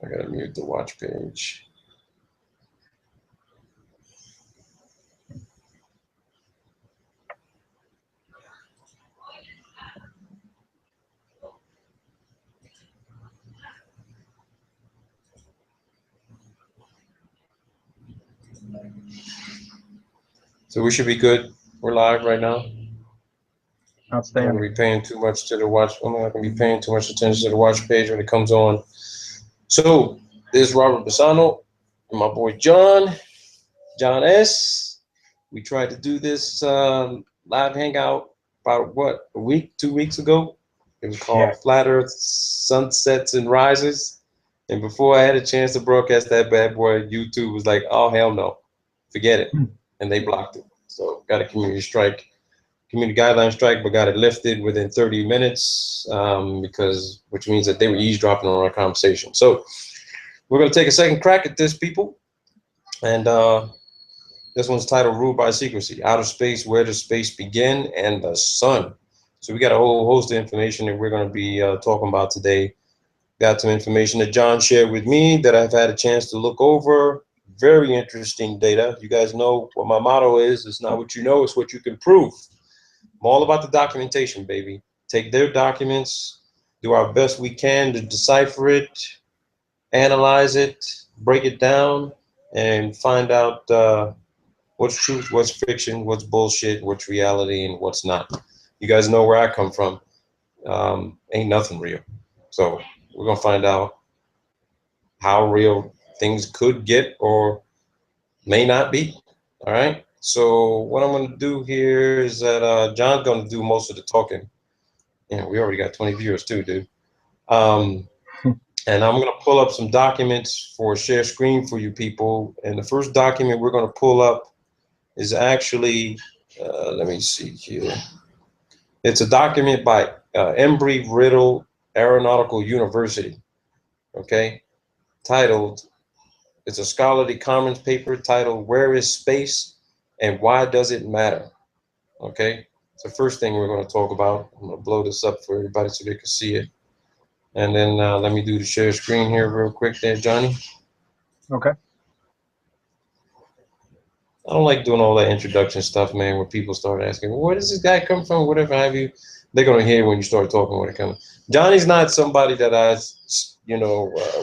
I gotta mute the watch page. So we should be good. We're live right now. Outstanding. I'm not gonna be paying too much to the watch. I'm not gonna be paying too much attention to the watch page when it comes on. So this is Robert BASSANO and my boy John S. We tried to do this live hangout about what, a week, 2 weeks ago. It was called Flat Earth Sunsets and Rises. And before I had a chance to broadcast that bad boy, YouTube was like, oh hell no, forget it, and they blocked it. So got a community guideline strike, but got it lifted within 30 minutes which means that they were eavesdropping on our conversation. So we're gonna take a second crack at this, people, and this one's titled Ruled by Secrecy, Outer Space, Where Does Space Begin, and the Sun. So we got a whole host of information that we're going to be talking about today. Got some information that John shared with me that I've had a chance to look over. Very interesting data. You guys know what my motto is. It's not what you know, it's what you can prove. I'm all about the documentation, baby. Take their documents, do our best we can to decipher it, analyze it, break it down, and find out what's truth, what's fiction, what's bullshit, what's reality, and what's not. You guys know where I come from. Ain't nothing real. So we're going to find out how real things could get or may not be. All right. So what I'm going to do here is that John's going to do most of the talking. Yeah, we already got 20 viewers too, dude. And I'm going to pull up some documents for share screen for you people. And the first document we're going to pull up is actually, let me see here. It's a document by Embry-Riddle Aeronautical University, okay, titled, it's a scholarly commons paper titled, Where is Space and Why Does It Matter? Okay, it's the first thing we're going to talk about. I'm going to blow this up for everybody so they can see it. And then let me do the share screen here real quick there, Johnny. Okay. I don't like doing all that introduction stuff, man, where people start asking, well, where does this guy come from, whatever have you. They're going to hear when you start talking when it comes. Johnny's not somebody that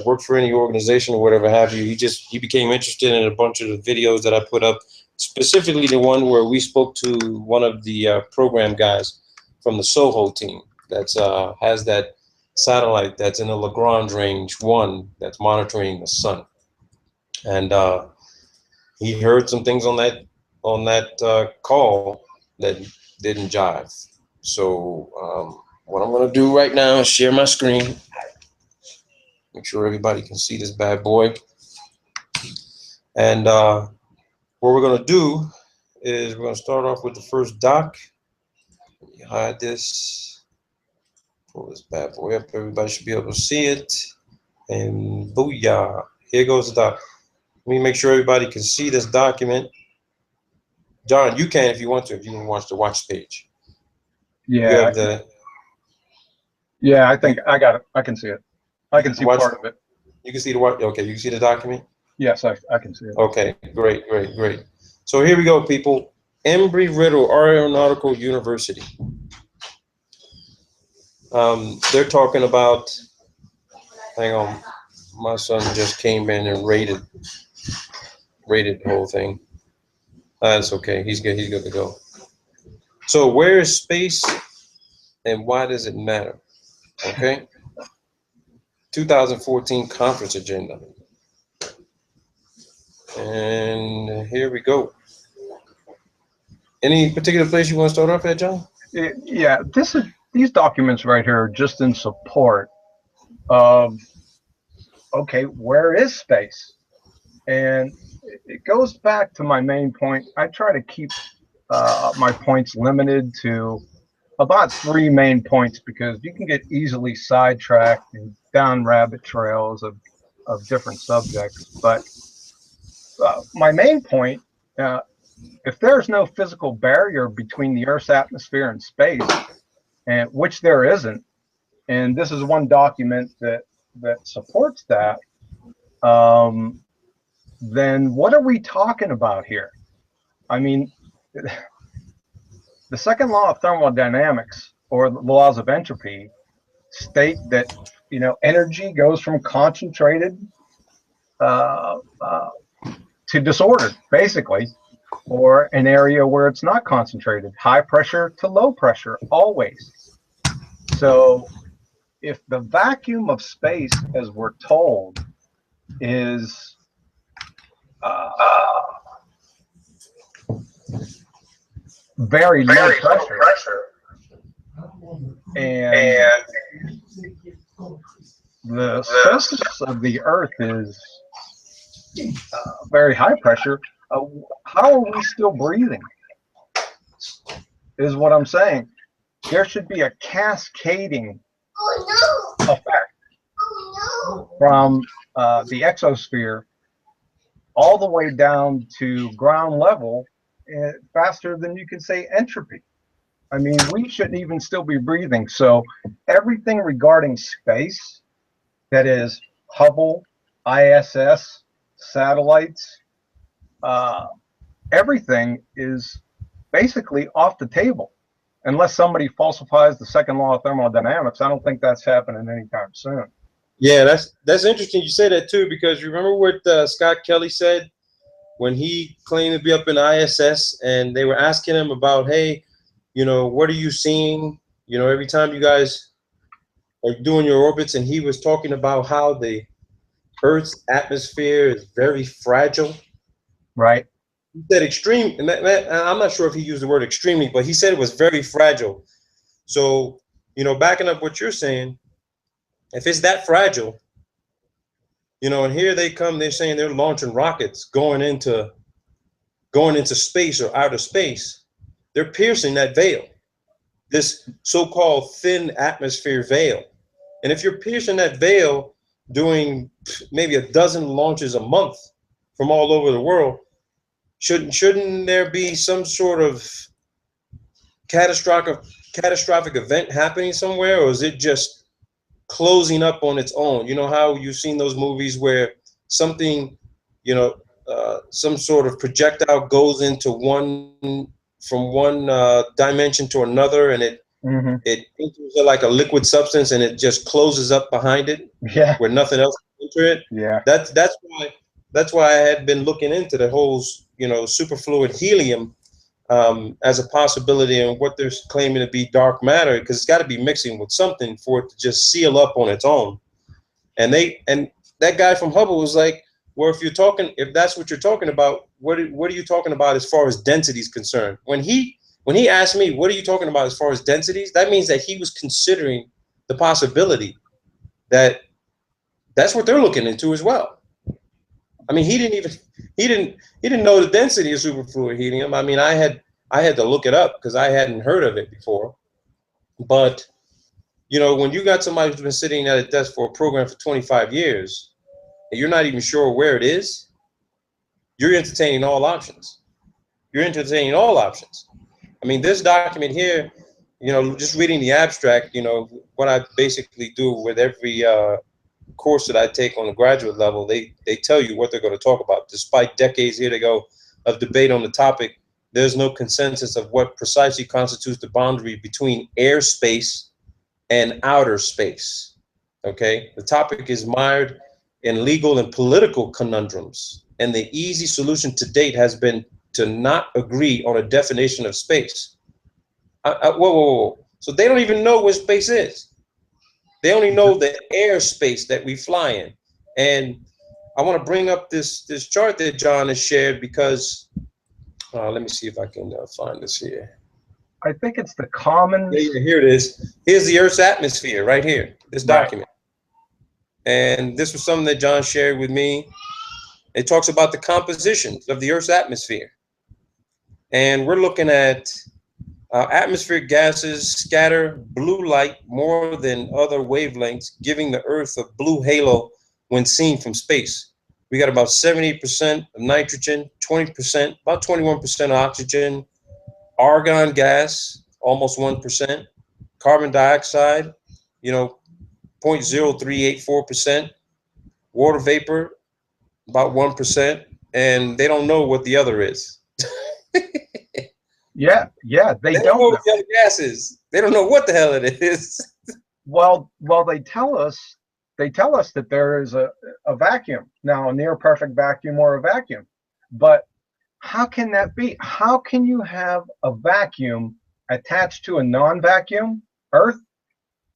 worked for any organization or whatever have you. He became interested in a bunch of the videos that I put up, specifically the one where we spoke to one of the program guys from the Soho team that has that satellite that's in the Lagrange range 1 that's monitoring the sun. And he heard some things on that call that didn't jive. So what I'm gonna do right now is share my screen. Make sure everybody can see this bad boy. And what we're gonna do is we're gonna start off with the first doc. Let me hide this. Pull this bad boy up. Everybody should be able to see it. And booyah! Here goes the doc. Let me make sure everybody can see this document. John, you can if you want to, if you want to watch the watch page. Yeah. Yeah, I think I got it. I can see it. I can see part of it. You can see the what? Okay, you can see the document? Yes, I can see it. Okay, great. So here we go, people. Embry-Riddle Aeronautical University. They're talking about, hang on, my son just came in and rated the whole thing. That's okay, he's good to go. So where is space and why does it matter? Okay. 2014 conference agenda. And here we go. Any particular place you want to start off at, John? Yeah, these documents right here are just in support of, okay, where is space? And it goes back to my main point. I try to keep my points limited to about 3 main points because you can get easily sidetracked and down rabbit trails of different subjects. But my main point, if there's no physical barrier between the Earth's atmosphere and space, and which there isn't, and this is one document that supports that, then what are we talking about here? I mean, the second law of thermodynamics, or the laws of entropy, state that, you know, energy goes from concentrated uh, uh, to disordered, basically, or an area where it's not concentrated, high pressure to low pressure, always. So if the vacuum of space, as we're told, is uh, very low pressure, and the surface of the Earth is very high pressure, how are we still breathing? Is what I'm saying. There should be a cascading effect from the exosphere all the way down to ground level, faster than you can say entropy. I mean, we shouldn't even still be breathing. So everything regarding space, that is Hubble, ISS, satellites, everything is basically off the table. Unless somebody falsifies the second law of thermodynamics, I don't think that's happening anytime soon. Yeah, that's interesting. You say that too, because remember what Scott Kelly said when he claimed to be up in ISS, and they were asking him about, hey, you know, what are you seeing? You know, every time you guys are doing your orbits, and he was talking about how the Earth's atmosphere is very fragile. Right. He said extreme, and I'm not sure if he used the word extremely, but he said it was very fragile. So, you know, backing up what you're saying, if it's that fragile, you know, and here they come, they're saying they're launching rockets going into space or outer space. They're piercing that veil, this so-called thin atmosphere veil. And if you're piercing that veil doing maybe a dozen launches a month from all over the world, shouldn't there be some sort of catastrophic event happening somewhere, or is it just closing up on its own? You know how you've seen those movies where something, you know, some sort of projectile goes into from one dimension to another, and it enters like a liquid substance, and it just closes up behind it, where nothing else can enter it. Yeah. That's why I had been looking into the whole, you know, superfluid helium as a possibility, and what they're claiming to be dark matter, because it's got to be mixing with something for it to just seal up on its own. And that guy from Hubble was like, well, if that's what you're talking about, what are you talking about as far as density is concerned? When he asked me, what are you talking about as far as densities, that means that he was considering the possibility that that's what they're looking into as well. I mean, he didn't know the density of superfluid helium. I mean, I had to look it up because I hadn't heard of it before. But, you know, when you got somebody who's been sitting at a desk for a program for 25 years, and you're not even sure where it is, you're entertaining all options. You're entertaining all options. I mean, this document here, you know, just reading the abstract, you know, what I basically do with every course that I take on the graduate level, they tell you what they're going to talk about. Despite decades here to go of debate on the topic, there's no consensus of what precisely constitutes the boundary between airspace and outer space. Okay, the topic is mired in legal and political conundrums, and the easy solution to date has been to not agree on a definition of space. Whoa. So they don't even know what space is. They only know the airspace that we fly in. And I want to bring up this chart that John has shared because, let me see if I can find this here. I think it's the common. Yeah, here it is. Here's the Earth's atmosphere right here, this document. And this was something that John shared with me. It talks about the compositions of the Earth's atmosphere. And we're looking at atmospheric gases scatter blue light more than other wavelengths, giving the Earth a blue halo when seen from space. We got about 70% of nitrogen, 20%, about 21% oxygen, argon gas, almost 1%, carbon dioxide, you know, 0.0384%, water vapor, about 1%, and they don't know what the other is. Yeah, yeah, they They don't don't know know. what the other gas is. They don't know what the hell it is. Well, they tell us that there is a vacuum now, a near perfect vacuum or a vacuum. But how can that be? How can you have a vacuum attached to a non-vacuum, Earth,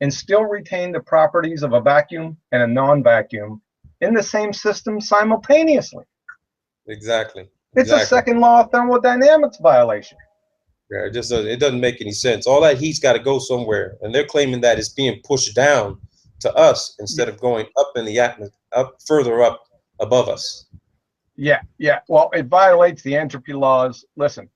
and still retain the properties of a vacuum and a non-vacuum in the same system simultaneously? Exactly. It's a Exactly. second law of thermodynamics violation. Yeah, it doesn't make any sense. All that heat's got to go somewhere, and they're claiming that it's being pushed down to us instead of going up in the atmosphere, up further up above us. Yeah, yeah. Well, it violates the entropy laws. Listen,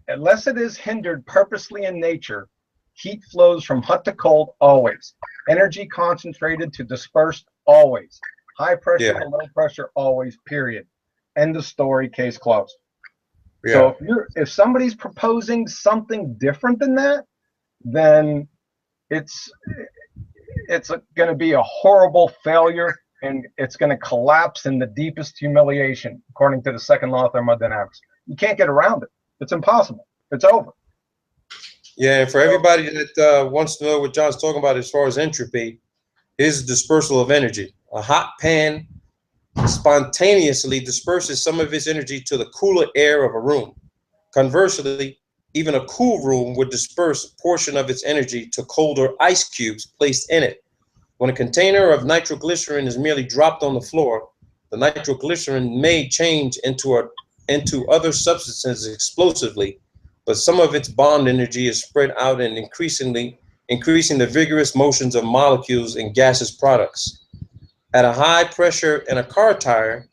unless it is hindered purposely in nature, heat flows from hot to cold always. Energy concentrated to dispersed always. High pressure Yeah, to low pressure always, period. End of story, case closed. So yeah, if somebody's proposing something different than that, then it's it's going to be a horrible failure, and it's going to collapse in the deepest humiliation, according to the second law of thermodynamics. You can't get around it. It's impossible. It's over. yeah. And for So, everybody that wants to know what John's talking about as far as entropy, is dispersal of energy. A hot pan spontaneously disperses some of its energy to the cooler air of a room. Conversely, even a cool room would disperse a portion of its energy to colder ice cubes placed in it. When a container of nitroglycerin is merely dropped on the floor, the nitroglycerin may change into other substances explosively, but some of its bond energy is spread out and increasing the vigorous motions of molecules in gaseous products. At a high pressure in a car tire,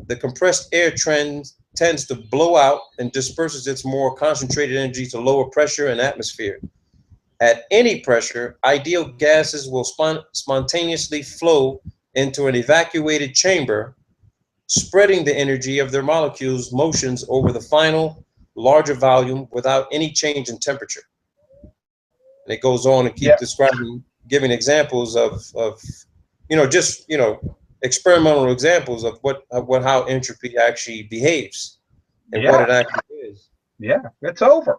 the compressed air tends to blow out and disperses its more concentrated energy to lower pressure and atmosphere. At any pressure, ideal gases will spontaneously flow into an evacuated chamber, spreading the energy of their molecules' motions over the final, larger volume without any change in temperature. And it goes on and keep yeah, describing, giving examples of just experimental examples of what how entropy actually behaves and what yeah, it actually is. yeah. It's over.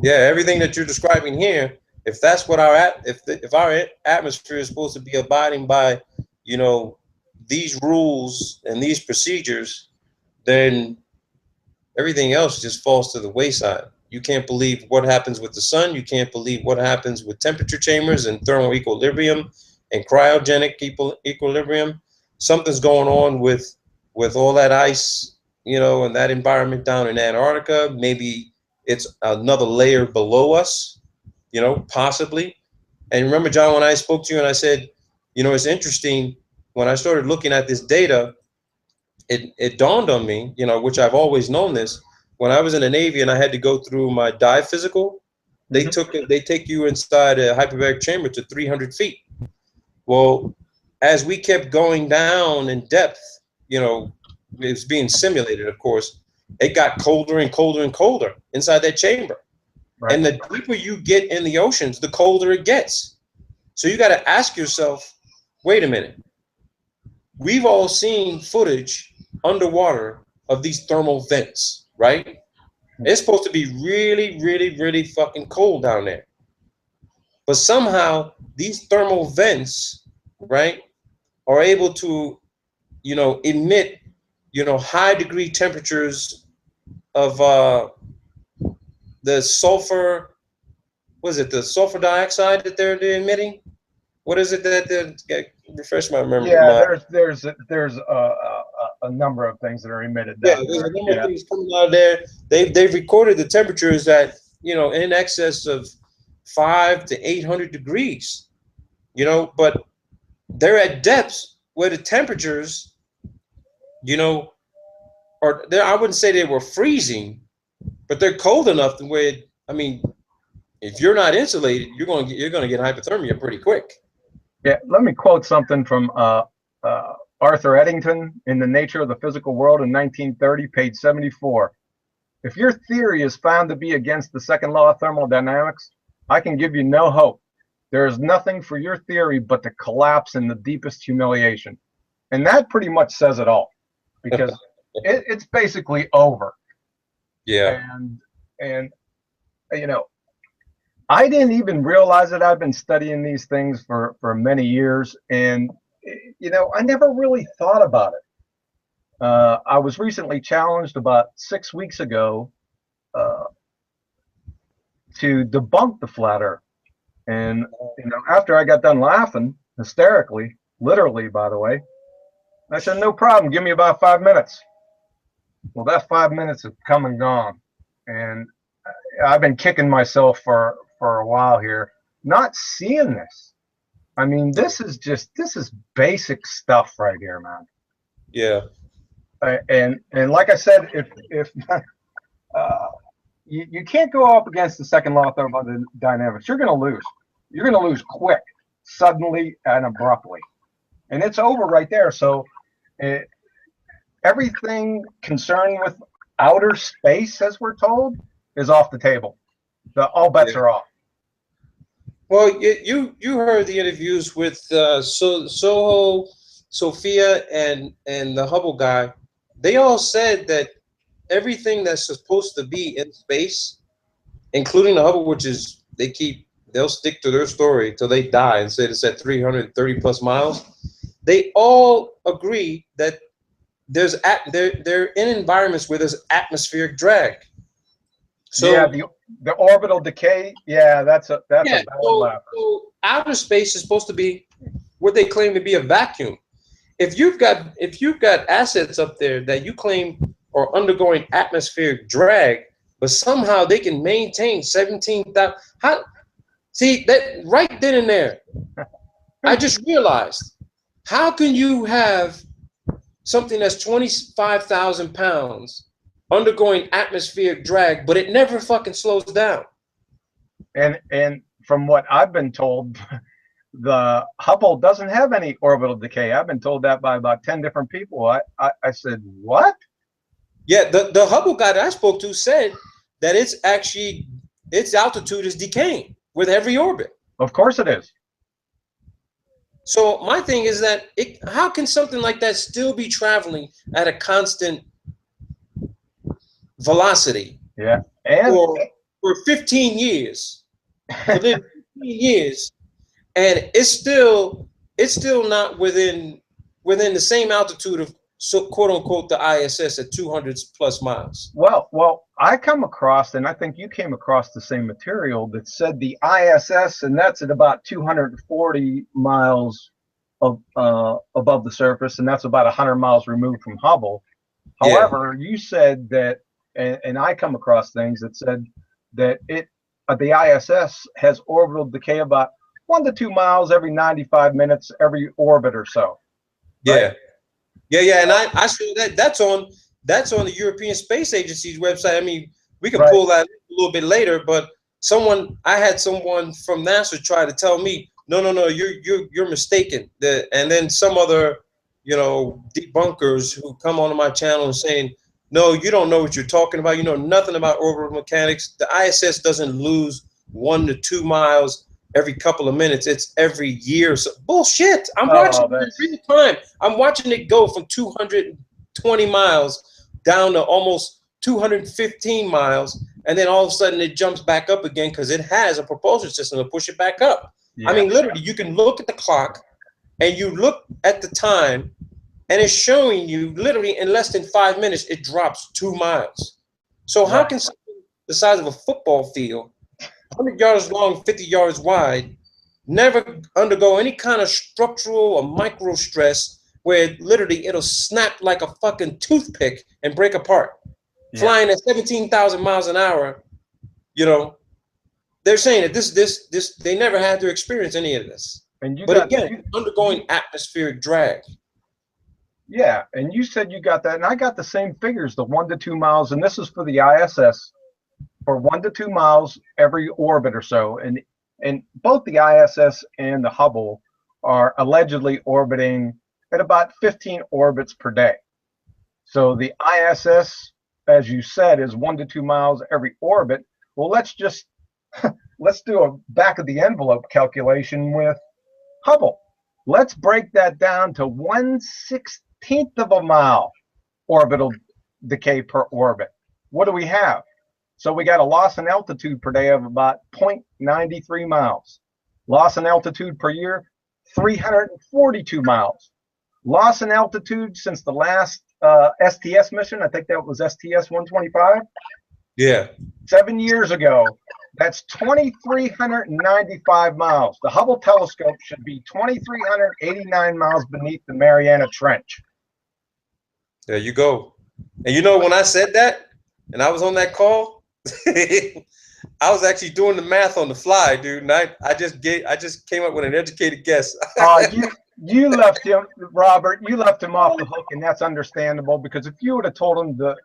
Yeah, everything that you're describing here, if that's what if our atmosphere is supposed to be abiding by, you know, these rules and these procedures, then everything else just falls to the wayside. You can't believe what happens with the sun. You can't believe what happens with temperature chambers and thermal equilibrium and cryogenic equilibrium. Something's going on with all that ice, and that environment down in Antarctica. Maybe it's another layer below us, possibly. And remember, John, when I spoke to you and I said, it's interesting when I started looking at this data, it dawned on me, which I've always known this. When I was in the Navy and I had to go through my dive physical, Mhm. they take you inside a hyperbaric chamber to 300 feet. Well, as we kept going down in depth, it was being simulated, of course. It got colder and colder and colder inside that chamber. Right. And the deeper you get in the oceans, the colder it gets. So you got to ask yourself, wait a minute. We've all seen footage underwater of these thermal vents, right? It's supposed to be really, really, really fucking cold down there. But somehow these thermal vents, right, are able to, emit, high degree temperatures of the sulfur, was it the sulfur dioxide that they're emitting? What is it that refresh my memory? Yeah, there's a number of things that are emitted Yeah, down there's a there. number of Yeah, things coming out of there. They've recorded the temperatures at in excess of 500 to 800 degrees. But they're at depths where the temperatures, you know, are there. I wouldn't say they were freezing, but they're cold enough to where I mean, if you're not insulated, you're going to get hypothermia pretty quick. yeah. Let me quote something from Arthur Eddington in The Nature of the Physical World in 1930, page 74. If your theory is found to be against the second law of thermodynamics, I can give you no hope. There is nothing for your theory but to collapse in the deepest humiliation. And that pretty much says it all. because it's basically over. Yeah. And you know, I didn't even realize it. I've been studying these things for many years, and you know, I never really thought about it. I was recently challenged about 6 weeks ago uh, to debunk the flat Earth, and you know, after I got done laughing hysterically, literally, by the way, I said, "No problem. Give me about 5 minutes." Well, that 5 minutes has come and gone, and I've been kicking myself for a while here, not seeing this. I mean, this is basic stuff right here, man. Yeah. And like I said, if you can't go up against the second law of thermodynamics, you're going to lose. You're going to lose quick, suddenly, and abruptly, and it's over right there. So, it, everything concerned with outer space, as we're told, is off the table. All bets are off. Well, you heard the interviews with Soho, Sophia, and the Hubble guy. They all said that everything that's supposed to be in space, including the Hubble, which is they'll stick to their story till they die and say it's at 330 plus miles. They all agree that they're in environments where there's atmospheric drag. So yeah, the orbital decay. Yeah, that's a bad laugh. So outer space is supposed to be what they claim to be a vacuum. If you've got assets up there that you claim are undergoing atmospheric drag, but somehow they can maintain 17,000. How? See that right then and there, I just realized, how can you have something that's 25,000 pounds undergoing atmospheric drag, but it never fucking slows down? And from what I've been told, the Hubble doesn't have any orbital decay. I've been told that by about 10 different people. I said, what? Yeah, the Hubble guy that I spoke to said that its altitude is decaying with every orbit. Of course it is. So my thing is that how can something like that still be traveling at a constant velocity? Yeah, and for 15 years, for 15 years, and it's still not within the same altitude of quote unquote the ISS at 200 plus miles. Well, I come across, and I think you came across the same material that said the ISS, and that's at about 240 miles above the surface, and that's about 100 miles removed from Hubble. However, you said that, and I come across things that said that the ISS has orbital decay about 1 to 2 miles every 95 minutes, every orbit or so. Right? Yeah, and I saw that's on the European Space Agency's website. I mean, we can pull that a little bit later, but I had someone from NASA try to tell me, no, you're mistaken. And then some other, debunkers who come onto my channel and saying, no, you don't know what you're talking about. You know nothing about orbital mechanics. The ISS doesn't lose 1 to 2 miles every couple of minutes. It's every year. So bullshit. I'm watching it in real time. I'm watching it go from 220 miles down to almost 215 miles, and then all of a sudden it jumps back up again because it has a propulsion system to push it back up. Yeah. I mean, literally, you can look at the clock and you look at the time, and it's showing you literally in less than 5 minutes it drops 2 miles. So how can something the size of a football field, 100 yards long, 50 yards wide, never undergo any kind of structural or micro stress where literally it'll snap like a fucking toothpick and break apart? Flying at 17,000 miles an hour, they're saying that this they never had to experience any of this. But again, undergoing atmospheric drag. Yeah, and you said you got that, and I got the same figures, the 1 to 2 miles, and this is for the ISS, for 1 to 2 miles every orbit or so, and both the ISS and the Hubble are allegedly orbiting at about 15 orbits per day. So the ISS, as you said, is 1 to 2 miles every orbit. Well, let's do a back of the envelope calculation with Hubble. Let's break that down to 1/16 of a mile. orbital decay per orbit. What do we have? So we got a loss in altitude per day of about 0.93 miles. Loss in altitude per year, 342 miles. Loss in altitude since the last STS mission, I think that was STS-125. Yeah. 7 years ago, that's 2,395 miles. The Hubble telescope should be 2,389 miles beneath the Mariana Trench. There you go. And you know, when I said that, and I was on that call, I was actually doing the math on the fly, dude. And I just came up with an educated guess. You left him, Robert. You left him off the hook, and that's understandable, because if you would have told him the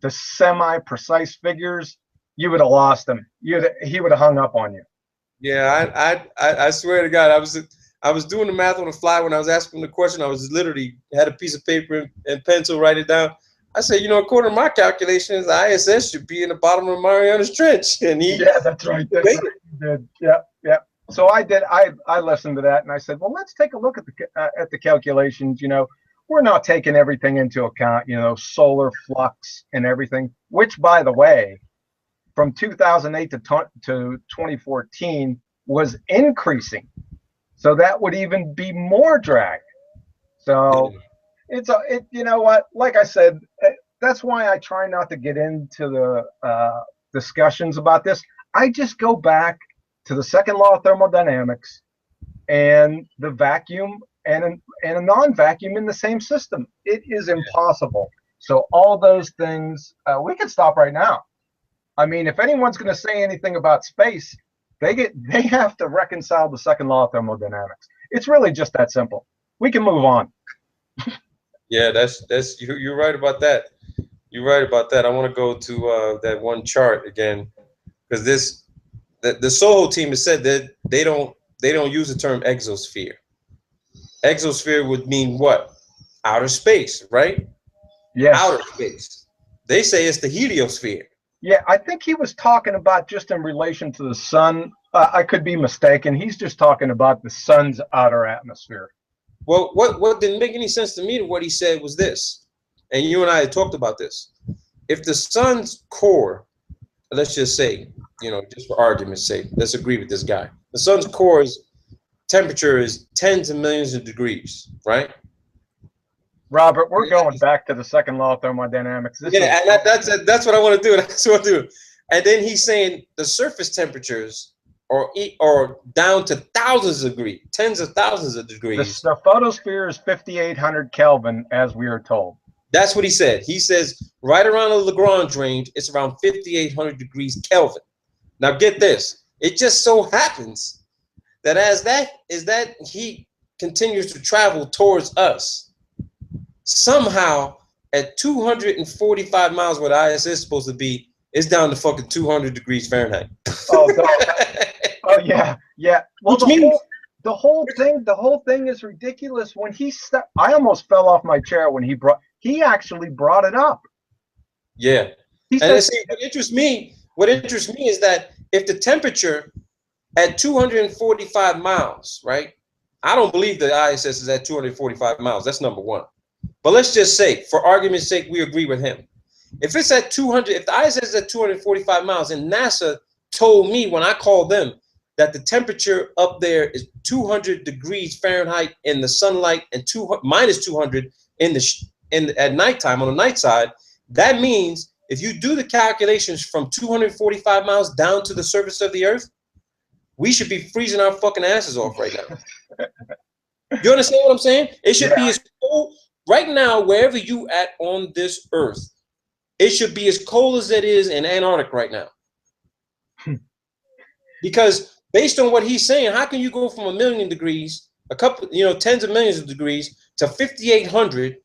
semi-precise figures, you would have lost him. He would have hung up on you. Yeah, I swear to God, I was doing the math on the fly when I was asking the question. I was literally had a piece of paper and pencil, write it down. I said, you know, according to my calculations, the ISS should be in the bottom of Mariana's Trench. And yeah, that's right. That's right. Yeah, yeah. So I did. I listened to that, and I said, well, let's take a look at the calculations. You know, we're not taking everything into account. You know, solar flux and everything. Which, by the way, from 2008 to 2014 was increasing. So that would even be more drag. So you know what? Like I said, that's why I try not to get into the discussions about this. I just go back to the second law of thermodynamics and the vacuum and a non-vacuum in the same system. It is impossible. So all those things, we can stop right now. I mean, if anyone's going to say anything about space, they have to reconcile the second law of thermodynamics. It's really just that simple. We can move on. Yeah, that's you're right about that. You're right about that. I want to go to that one chart again, because the Soho team has said that they don't use the term exosphere. Exosphere would mean what? Outer space, right? Yes. Outer space. They say it's the heliosphere. Yeah, I think he was talking about just in relation to the sun. I could be mistaken. He's just talking about the sun's outer atmosphere. Well, what didn't make any sense to me, what he said was this, and you and I had talked about this. If the sun's core, let's just say, you know, just for argument's sake, let's agree with this guy. The sun's core's temperature is tens of millions of degrees, right? Robert, we're going back to the second law of thermodynamics. And that's what I want to do. That's what I do. And then he's saying the surface temperatures are down to thousands of degrees, tens of thousands of degrees. The photosphere is 5,800 Kelvin, as we are told. That's what he said. He says right around the Lagrange range, it's around 5,800 degrees Kelvin. Now get this. It just so happens that as that heat continues to travel towards us, somehow at 245 miles where the ISS is supposed to be, it's down to fucking 200 degrees Fahrenheit. Oh yeah. Well, the whole thing is ridiculous. When I almost fell off my chair when he actually brought it up. Yeah. And see, what interests me is that if the temperature at 245 miles, right? I don't believe the ISS is at 245 miles. That's number one. But let's just say, for argument's sake, we agree with him. If it's at 200, if the ISS is at 245 miles, and NASA told me when I called them that the temperature up there is 200 degrees Fahrenheit in the sunlight and minus 200 at nighttime on the night side, that means if you do the calculations from 245 miles down to the surface of the Earth, we should be freezing our fucking asses off right now. You understand what I'm saying? It should be as cold right now, wherever you at on this Earth. It should be as cold as it is in Antarctica right now. Because based on what he's saying, how can you go from 1 million degrees, tens of millions of degrees, to 5,800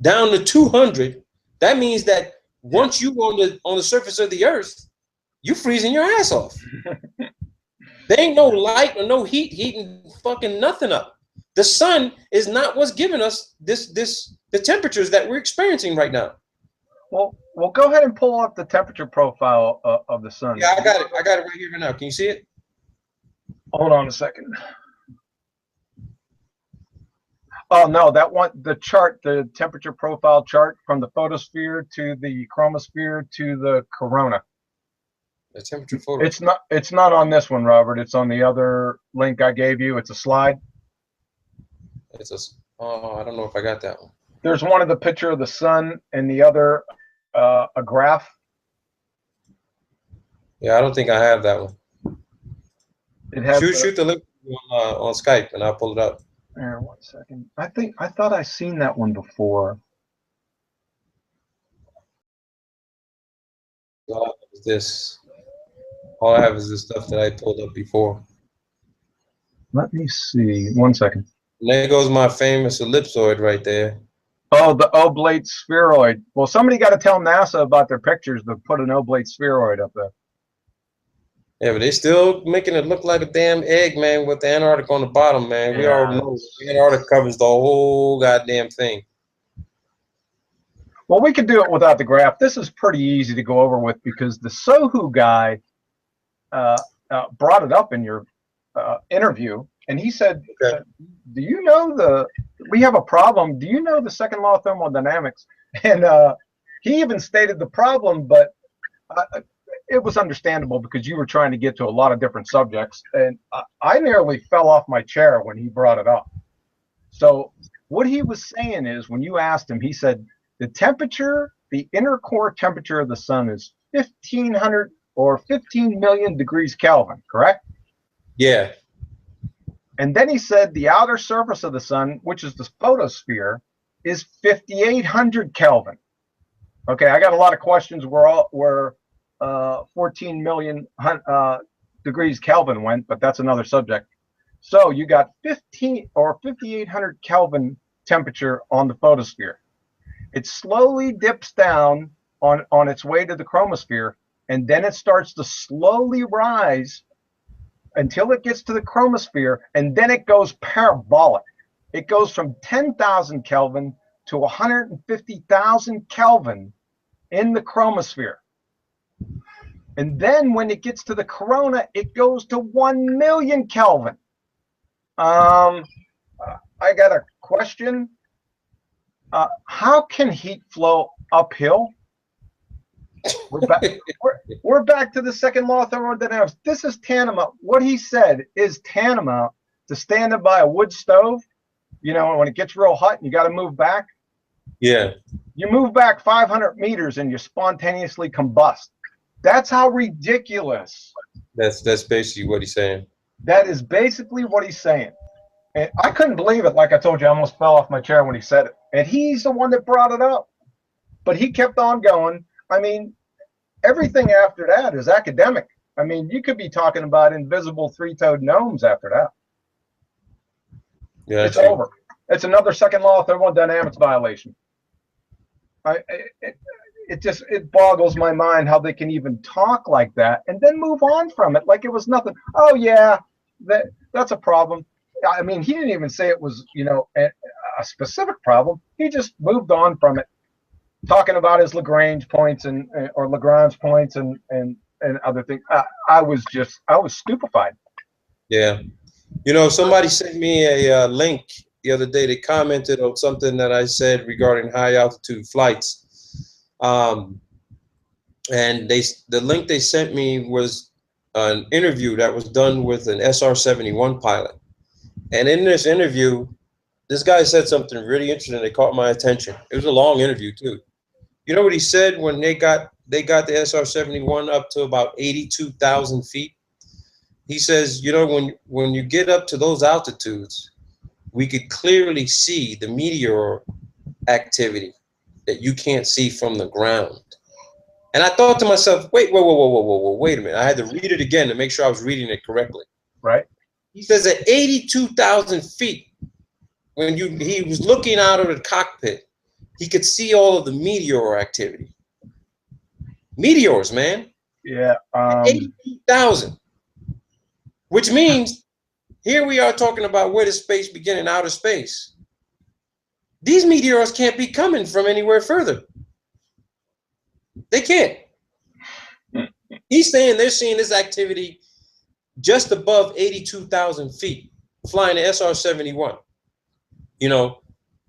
down to 200? That means that once you on the surface of the Earth, you're freezing your ass off. There ain't no light or no heat heating fucking nothing up. The sun is not what's giving us the temperatures that we're experiencing right now. Well, go ahead and pull up the temperature profile of the sun. Yeah, I got it. I got it right here right now. Can you see it? Hold on a second. Oh no, that one, the chart, the temperature profile chart from the photosphere to the chromosphere to the corona. The temperature photo. It's not on this one, Robert. It's on the other link I gave you. It's a slide. It's a. Oh, I don't know if I got that one. There's one of the picture of the sun and the other a graph. Yeah, I don't think I have that one. It has Shoot the link on Skype and I'll pull it up. Here, 1 second. I thought I seen that one before. All I have is this. All I have is the stuff that I pulled up before. Let me see. 1 second. And there goes my famous ellipsoid right there. Oh, the oblate spheroid. Well, somebody got to tell NASA about their pictures to put an oblate spheroid up there. Yeah, but they still making it look like a damn egg, man, with the Antarctic on the bottom, man. We already know the Antarctic covers the whole goddamn thing. Well, we could do it without the graph. This is pretty easy to go over with because the Sohu guy brought it up in your interview, and he said, Okay. "Do you know we have a problem? Do you know the second law of thermodynamics?" And he even stated the problem, but it was understandable because you were trying to get to a lot of different subjects, and I nearly fell off my chair when he brought it up. So what he was saying is, when you asked him, he said the temperature, the inner core temperature of the sun is 1,500 or 15 million degrees Kelvin, correct? Yeah. And then he said the outer surface of the sun, which is the photosphere, is 5,800 Kelvin. Okay, I got a lot of questions where 14 million degrees Kelvin went, but that's another subject. So you got 15 or 5,800 Kelvin temperature on the photosphere. It slowly dips down on its way to the chromosphere, and then it starts to slowly rise until it gets to the chromosphere, and then it goes parabolic. It goes from 10,000 Kelvin to 150,000 Kelvin in the chromosphere. And then when it gets to the corona, it goes to 1 million Kelvin. I got a question. How can heat flow uphill? We're back to the second law of thermodynamics. This is tantamount. What he said is tantamount to standing by a wood stove. You know, when it gets real hot and you got to move back. Yeah. You move back 500 meters and you spontaneously combust. That's how ridiculous. That's basically what he's saying. That is basically what he's saying. And I couldn't believe it. Like I told you, I almost fell off my chair when he said it. And he's the one that brought it up. But he kept on going. I mean, everything after that is academic. I mean, you could be talking about invisible three-toed gnomes after that. Yeah, it's over. It's another second law of thermodynamics violation. It boggles my mind how they can even talk like that and then move on from it like it was nothing. Oh yeah, that's a problem. I mean, he didn't even say it was, you know, a specific problem. He just moved on from it, talking about his Lagrange points or Lagrange points and other things. I was stupefied. Yeah. You know, somebody sent me a link the other day. They commented on something that I said regarding high altitude flights. And the link they sent me was an interview that was done with an SR-71 pilot. And in this interview, this guy said something really interesting that caught my attention. It was a long interview too. You know what he said when they got the SR-71 up to about 82,000 feet? He says, you know, when you get up to those altitudes, we could clearly see the meteor activity that you can't see from the ground. And I thought to myself, wait, whoa, wait a minute. I had to read it again to make sure I was reading it correctly. Right. He says at 82,000 feet, when he was looking out of the cockpit, he could see all of the meteor activity. Meteors, man. Yeah. 82,000. Which means here we are talking about where does space begin in outer space. These meteors can't be coming from anywhere further. They can't. He's saying they're seeing this activity just above 82,000 feet, flying the SR-71. You know,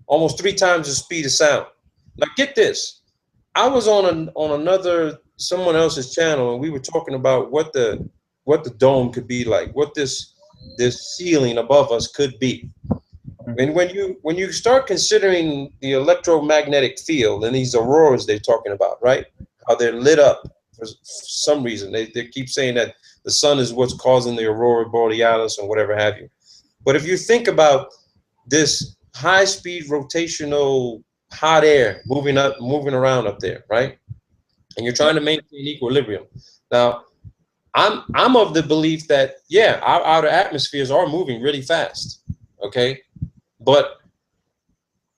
almost 3 times the speed of sound. Now get this. I was on another someone else's channel, and we were talking about what the dome could be like, what this ceiling above us could be. And when you start considering the electromagnetic field and these auroras they're talking about, right? How they're lit up for some reason. They keep saying that the sun is what's causing the aurora borealis and whatever have you. But if you think about this high speed rotational hot air moving around up there, right? And you're trying to maintain equilibrium. Now, I'm of the belief that yeah, our outer atmospheres are moving really fast. Okay. But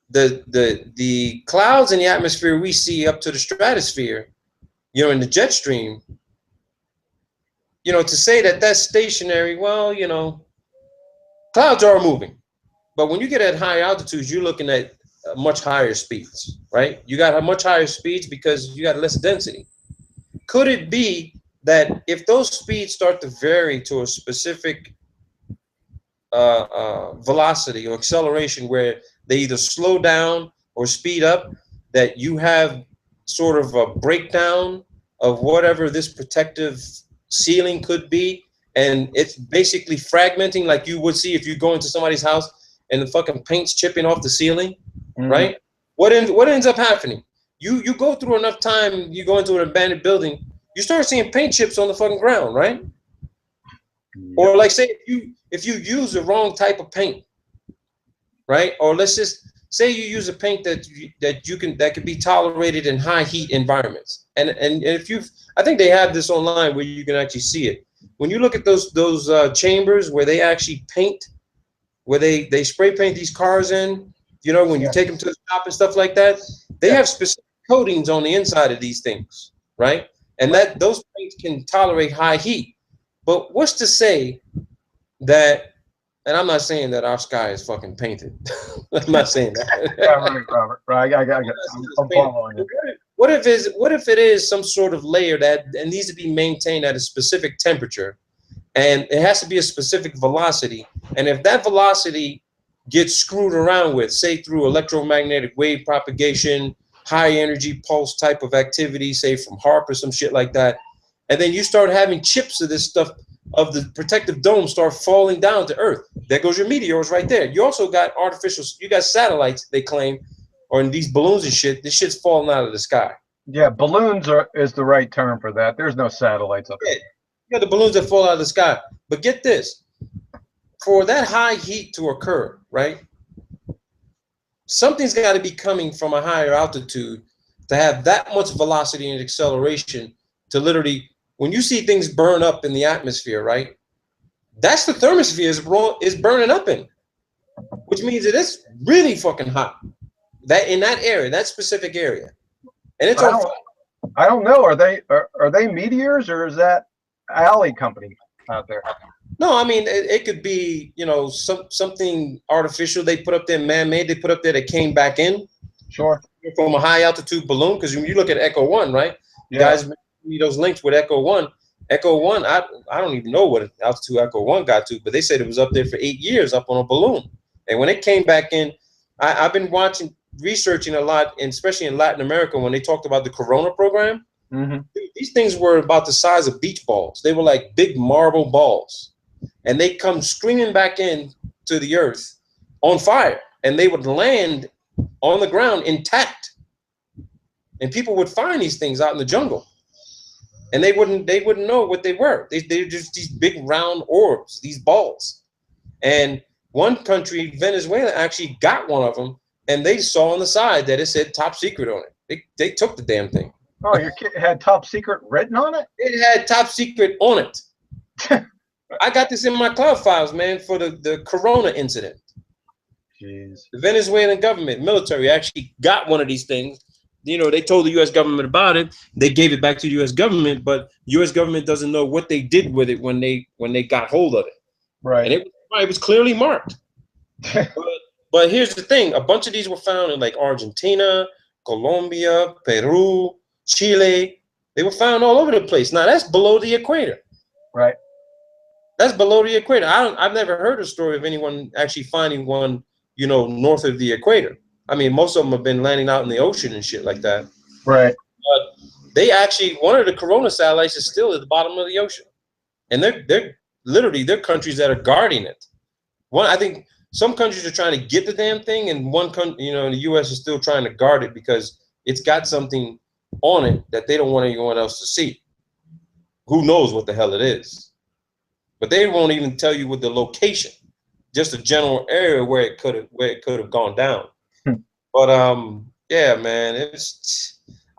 the clouds in the atmosphere we see up to the stratosphere, in the jet stream, to say that that's stationary, well, clouds are moving. But when you get at high altitudes, you're looking at much higher speeds, right? You got much higher speeds because you got less density. Could it be that if those speeds start to vary to a specific velocity or acceleration where they either slow down or speed up, that you have sort of a breakdown of whatever this protective ceiling could be, and it's basically fragmenting like you would see if you go into somebody's house and the fucking paint's chipping off the ceiling, right? What ends up happening? You go through enough time, you go into an abandoned building, you start seeing paint chips on the fucking ground, right? Or like say if you use the wrong type of paint, right? Or let's just say you use a paint that could be tolerated in high heat environments. And if I think they have this online where you can actually see it. When you look at those chambers where they actually paint, where they spray paint these cars in, when you take them to the shop and stuff like that, they have specific coatings on the inside of these things, right? And that those paints can tolerate high heat. But what's to say that, and I'm not saying that our sky is fucking painted. I'm not saying that. Yeah, right, Robert. Right, I'm following you. What if it is some sort of layer that needs to be maintained at a specific temperature, and it has to be a specific velocity, and if that velocity gets screwed around with, say through electromagnetic wave propagation, high energy pulse type of activity, say from HARP or some shit like that, and then you start having chips of this stuff of the protective dome start falling down to Earth. There goes your meteors right there. You also got you got satellites, they claim, or in these balloons and shit. This shit's falling out of the sky. Yeah, balloons is the right term for that. There's no satellites up there. Yeah, the balloons that fall out of the sky. But get this, for that high heat to occur, right? Something's got to be coming from a higher altitude to have that much velocity and acceleration to literally, when you see things burn up in the atmosphere, right? That's the thermosphere is burning up in, which means it is really fucking hot. That in that area, that specific area, and it's on fire. I don't know. Are they meteors, or is that alley company out there? No, I mean it could be something artificial they put up there, man-made. They put up there that came back in. Sure. From a high altitude balloon, because when you look at Echo 1, right? Yeah. Guys, need those links with Echo 1. Echo 1, I don't even know what altitude Echo 1 got to, but they said it was up there for 8 years up on a balloon. And when it came back in, I've been researching a lot, and especially in Latin America, when they talked about the Corona program. These things were about the size of beach balls. They were like big marble balls. And they come screaming back in to the Earth on fire. And they would land on the ground intact. And people would find these things out in the jungle. And they wouldn't know what they were. They're just these big round orbs, these balls. And one country, Venezuela, actually got one of them, and they saw on the side that it said top secret on it. They took the damn thing. Oh, your kid had top secret written on it? It had top secret on it. I got this in my cloud files, man, for the Corona incident. Jeez. The Venezuelan government, military, actually got one of these things. They told the U.S. government about it. They gave it back to the U.S. government, but U.S. government doesn't know what they did with it when they got hold of it. Right. And it was clearly marked. But here's the thing: a bunch of these were found in like Argentina, Colombia, Peru, Chile. They were found all over the place. Now that's below the equator. Right. That's below the equator. I've never heard a story of anyone actually finding one you know, north of the equator. I mean, most of them have been landing out in the ocean and shit like that. Right. But they actually, one of the Corona satellites is still at the bottom of the ocean, and they're literally they're countries that are guarding it. One, I think some countries are trying to get the damn thing, and one country, you know, the U.S. is still trying to guard it because it's got something on it that they don't want anyone else to see. Who knows what the hell it is? But they won't even tell you what the location, just a general area where it could have gone down. But yeah, man,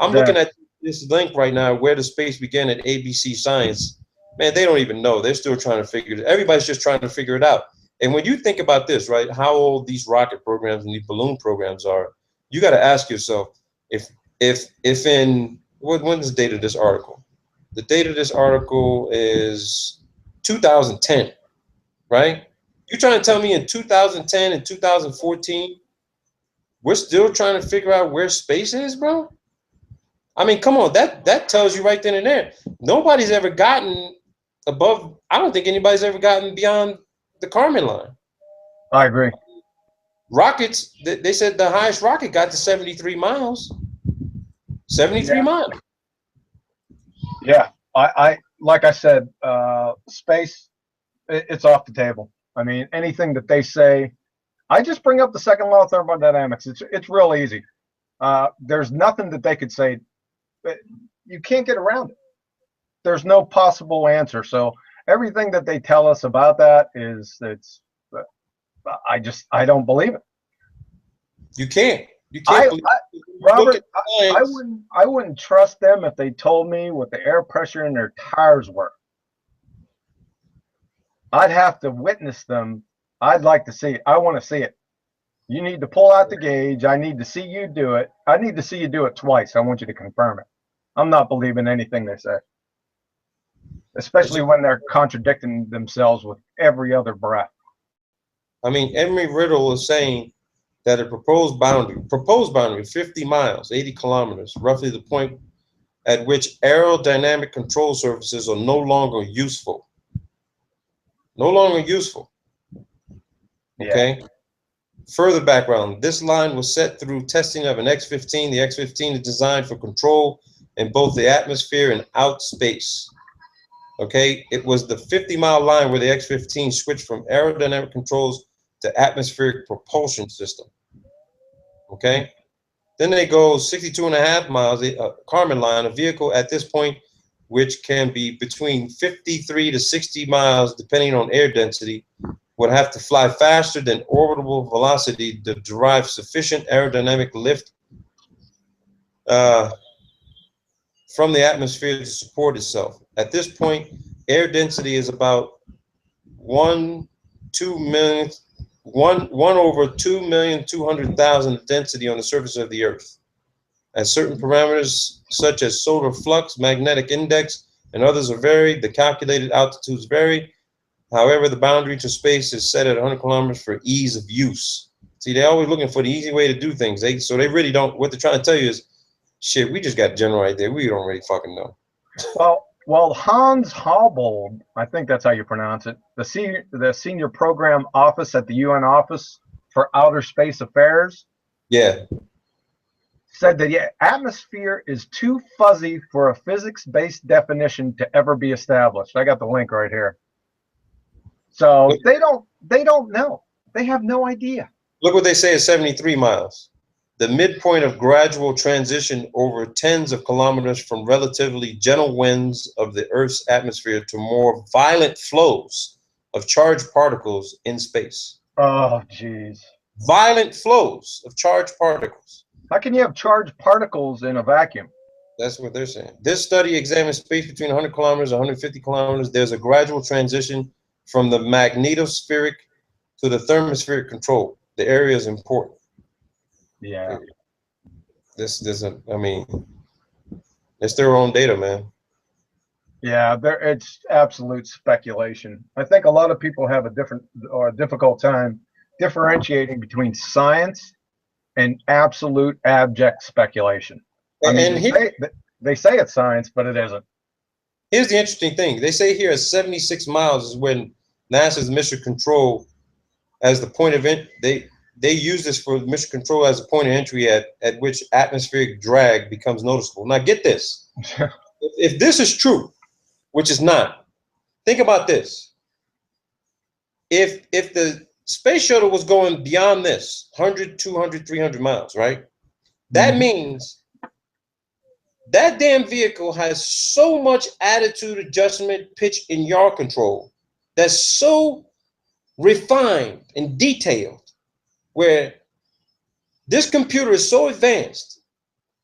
I'm looking at this link right now, Where Does Space Begin, at ABC Science. Man, they don't even know. They're still trying to figure it. Everybody's just trying to figure it out. And when you think about this, right, how old these rocket programs and these balloon programs are, you got to ask yourself, if in when's the date of this article? The date of this article is 2010, right? You trying to tell me in 2010 and 2014, we're still trying to figure out where space is, bro? I mean, come on, that tells you right then and there. Nobody's ever gotten above. I don't think anybody's ever gotten beyond the Kármán line. I agree. Rockets, they said the highest rocket got to 73 miles. 73 miles. Yeah, I like I said, space, it's off the table. I mean, anything that they say, I just bring up the second law of thermodynamics. It's real easy. There's nothing that they could say. You can't get around it. There's no possible answer. So everything that they tell us about that I don't believe it. You can't. You can't. Robert, I wouldn't trust them if they told me what the air pressure in their tires were. I'd have to witness them. I'd like to see it. I want to see it. You need to pull out the gauge. I need to see you do it. I need to see you do it twice. I want you to confirm it. I'm not believing anything they say, especially when they're contradicting themselves with every other breath. I mean, Emery Riddle is saying that a proposed boundary, 50 miles, 80 kilometers, roughly the point at which aerodynamic control surfaces are no longer useful. No longer useful. Okay. Yeah. Further background, this line was set through testing of an X-15. The X-15 is designed for control in both the atmosphere and out space. Okay, it was the 50-mile line where the X-15 switched from aerodynamic controls to atmospheric propulsion system. Okay, then they go 62.5 miles, the Kármán line, a vehicle at this point which can be between 53 to 60 miles depending on air density, would have to fly faster than orbital velocity to derive sufficient aerodynamic lift from the atmosphere to support itself. At this point, air density is about 1 over 2,200,000 density on the surface of the Earth. As certain parameters such as solar flux, magnetic index, and others are varied, the calculated altitudes vary. However, the boundary to space is set at 100 kilometers for ease of use. See, they're always looking for the easy way to do things. So they really don't, what they're trying to tell you is, shit, we just got a general idea. We don't really fucking know. Well, Hans Haubold, I think that's how you pronounce it, the senior program office at the UN Office for Outer Space Affairs. Yeah. Said that atmosphere is too fuzzy for a physics-based definition to ever be established. I got the link right here. So they don't know. They have no idea. Look what they say is 73 miles. The midpoint of gradual transition over tens of kilometers from relatively gentle winds of the Earth's atmosphere to more violent flows of charged particles in space. Oh, geez. Violent flows of charged particles. How can you have charged particles in a vacuum? That's what they're saying. This study examines space between 100 kilometers and 150 kilometers. There's a gradual transition from the magnetospheric to the thermospheric control. The area is important. Yeah. I mean, it's their own data, man. Yeah, it's absolute speculation. I think a lot of people have a difficult time differentiating between science and absolute abject speculation. I mean, they say it's science, but it isn't. Here's the interesting thing. They say here at 76 miles is when NASA's mission control as the point of they use this for mission control as a point of entry at which atmospheric drag becomes noticeable. Now get this. If this is true, which is not, think about this. If the space shuttle was going beyond this, 100, 200, 300 miles, right? That means that damn vehicle has so much attitude adjustment, pitch, and yaw control that's so refined and detailed, where this computer is so advanced.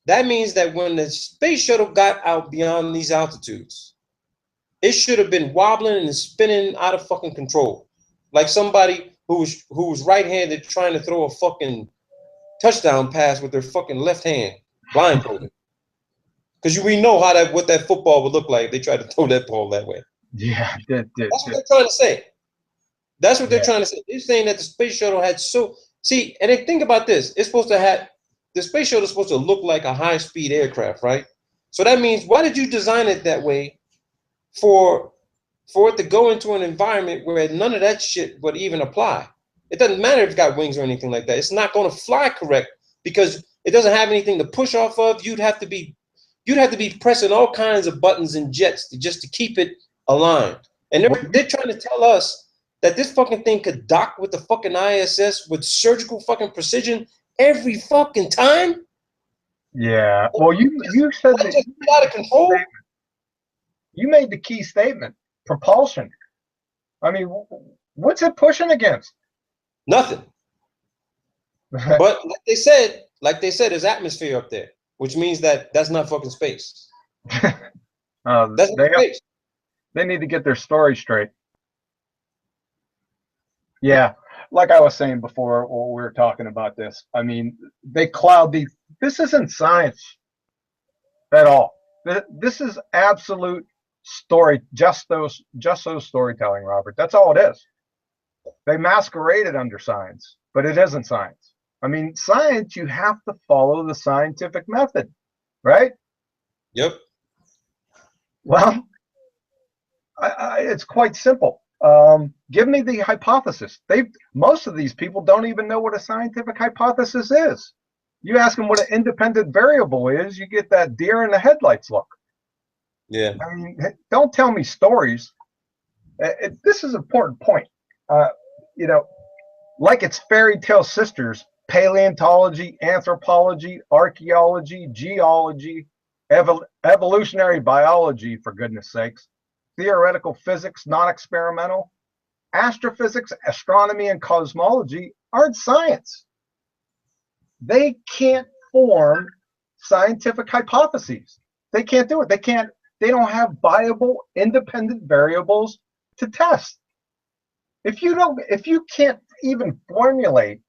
That means that when the space shuttle got out beyond these altitudes, it should have been wobbling and spinning out of fucking control, like somebody who was right-handed trying to throw a fucking touchdown pass with their fucking left hand, blindfolded. Because we know how what that football would look like if they tried to throw that ball that way. Yeah, that's what they're trying to say. That's what they're trying to say. They're saying that the space shuttle had and then think about this. It's supposed to have, the space shuttle is supposed to look like a high-speed aircraft, right? So that means, why did you design it that way for it to go into an environment where none of that shit would even apply? It doesn't matter if it's got wings or anything like that. It's not going to fly correct because it doesn't have anything to push off of. You'd have to be pressing all kinds of buttons and jets just to keep it aligned. And they're trying to tell us that this fucking thing could dock with the fucking ISS with surgical fucking precision every fucking time. Yeah. Well, you said that just out of control. You made the key statement: propulsion. I mean, what's it pushing against? Nothing. But like they said, there's atmosphere up there, which means that's not fucking space. That's not space. They need to get their story straight. Yeah, like I was saying before when we were talking about this, I mean, they cloud these. This isn't science at all. This is absolute story, just those storytelling, Robert. That's all it is. They masquerade it under science, but it isn't science. I mean, science, you have to follow the scientific method, right? Yep. Well, it's quite simple. Give me the hypothesis. Most of these people don't even know what a scientific hypothesis is. You ask them what an independent variable is, you get that deer in the headlights look. Yeah. I mean, don't tell me stories. This is an important point. Like its fairy tale sisters, paleontology, anthropology, archaeology, geology, evolutionary biology, for goodness sakes, theoretical physics, non-experimental, astrophysics, astronomy, and cosmology aren't science. They can't form scientific hypotheses. They can't do it. They don't have viable independent variables to test. If you can't even formulate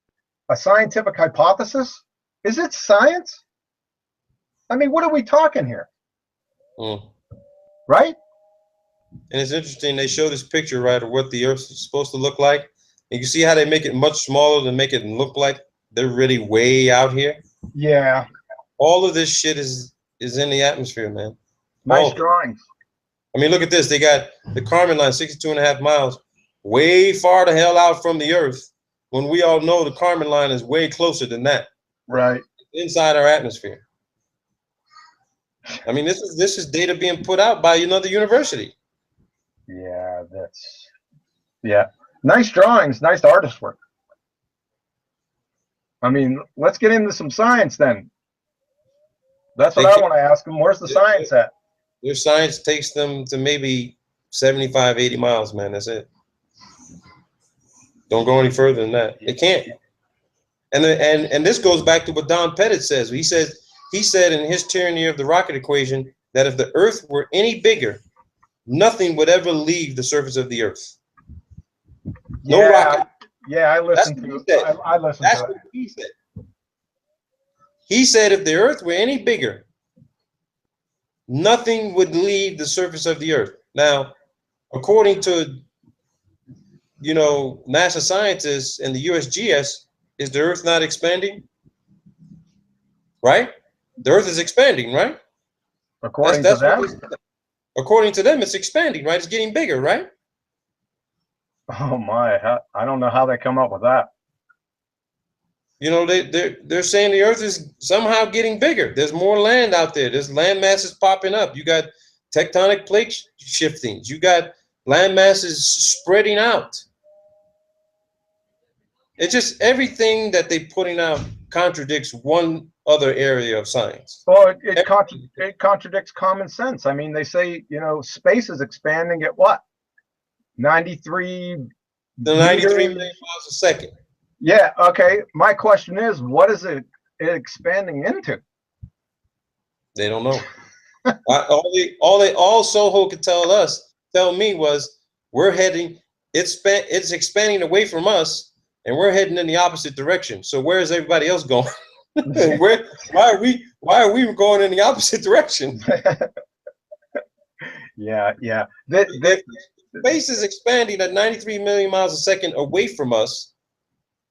a scientific hypothesis, is it science? I mean, what are we talking here? Right? And it's interesting, they show this picture, right, of what the Earth is supposed to look like. And you see how they make it much smaller to make it look like they're really way out here? Yeah. All of this shit is in the atmosphere, man. Nice drawings. I mean, look at this. They got the Kármán line, 62.5 miles, way far the hell out from the Earth, when we all know the Kármán line is way closer than that. Right. Inside our atmosphere. I mean, this is data being put out by another university. Yeah, nice drawings, nice artist work. I mean, let's get into some science then. That's what I want to ask them. Where's the science at? Their science takes them to maybe 75, 80 miles, man. That's it. Don't go any further than that. It can't. And this goes back to what Don Pettit says. He said in his Tyranny of the Rocket equation that if the Earth were any bigger, nothing would ever leave the surface of the Earth. No rocket. Yeah, I listened to it. I listened to it. That's what he said. He said if the Earth were any bigger, nothing would leave the surface of the Earth. Now, according to NASA scientists and the USGS, is the Earth not expanding? Right? The Earth is expanding, right? According to them? According to them, it's expanding, right? It's getting bigger, right? Oh my, I don't know how they come up with that. You know, they're saying the Earth is somehow getting bigger. There's more land out there. There's land masses popping up. You got tectonic plate shiftings. You got land masses spreading out. It's just everything that they're putting out contradicts one other area of science. Well, it contradicts common sense. I mean, they say, you know, space is expanding at what? 93 The 93 meters? million miles a second. Yeah, okay. My question is, what is it expanding into? They don't know. All Soho could tell me was we're heading. It's expanding away from us, and we're heading in the opposite direction. So where is everybody else going? Why are we going in the opposite direction? Yeah. Space is expanding at 93 million miles a second away from us.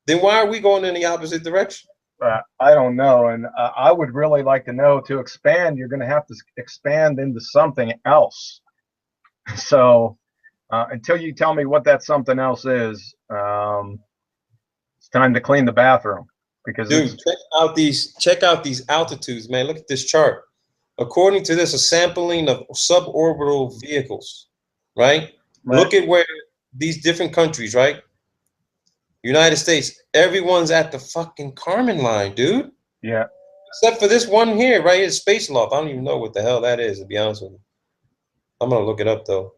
Then why are we going in the opposite direction? I don't know, and I would really like to know. To expand, you're going to have to expand into something else. So until you tell me what that something else is, it's time to clean the bathroom. Because dude, check out these altitudes, man. Look at this chart. According to this, a sampling of suborbital vehicles, right? Look at where these different countries, right? United States, everyone's at the fucking Kármán line, dude. Yeah. Except for this one here, right? It's Space Loft. I don't even know what the hell that is, to be honest with you. I'm going to look it up, though.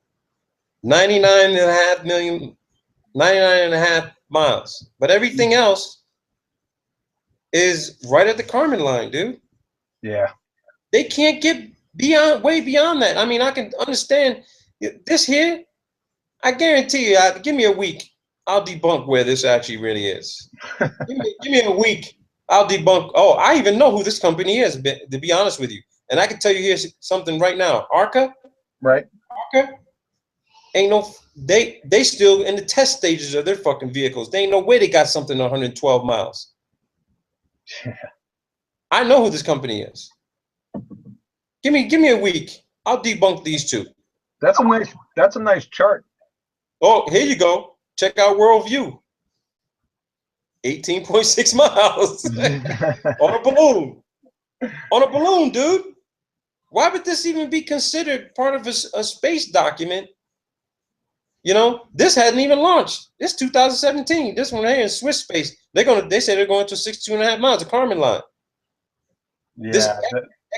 99.5 miles. But everything else is right at the Kármán line, dude. Yeah. They can't get way beyond that. I mean, I can understand this here. I guarantee you, give me a week. I'll debunk where this actually really is. give me a week. I'll debunk. Oh, I even know who this company is, to be honest with you. And I can tell you here's something right now. Arca. Right. Arca. Ain't no, they still in the test stages of their fucking vehicles. They ain't no way they got something 112 miles. Yeah. I know who this company is. Give me a week. I'll debunk these two. That's a nice chart. Oh, here you go. Check out Worldview. 18.6 miles on a balloon. On a balloon, dude. Why would this even be considered part of a space document? You know, this hadn't even launched. It's 2017. This one here in Swiss space. They say they're going to 62.5 miles, the Kármán line. Yeah. This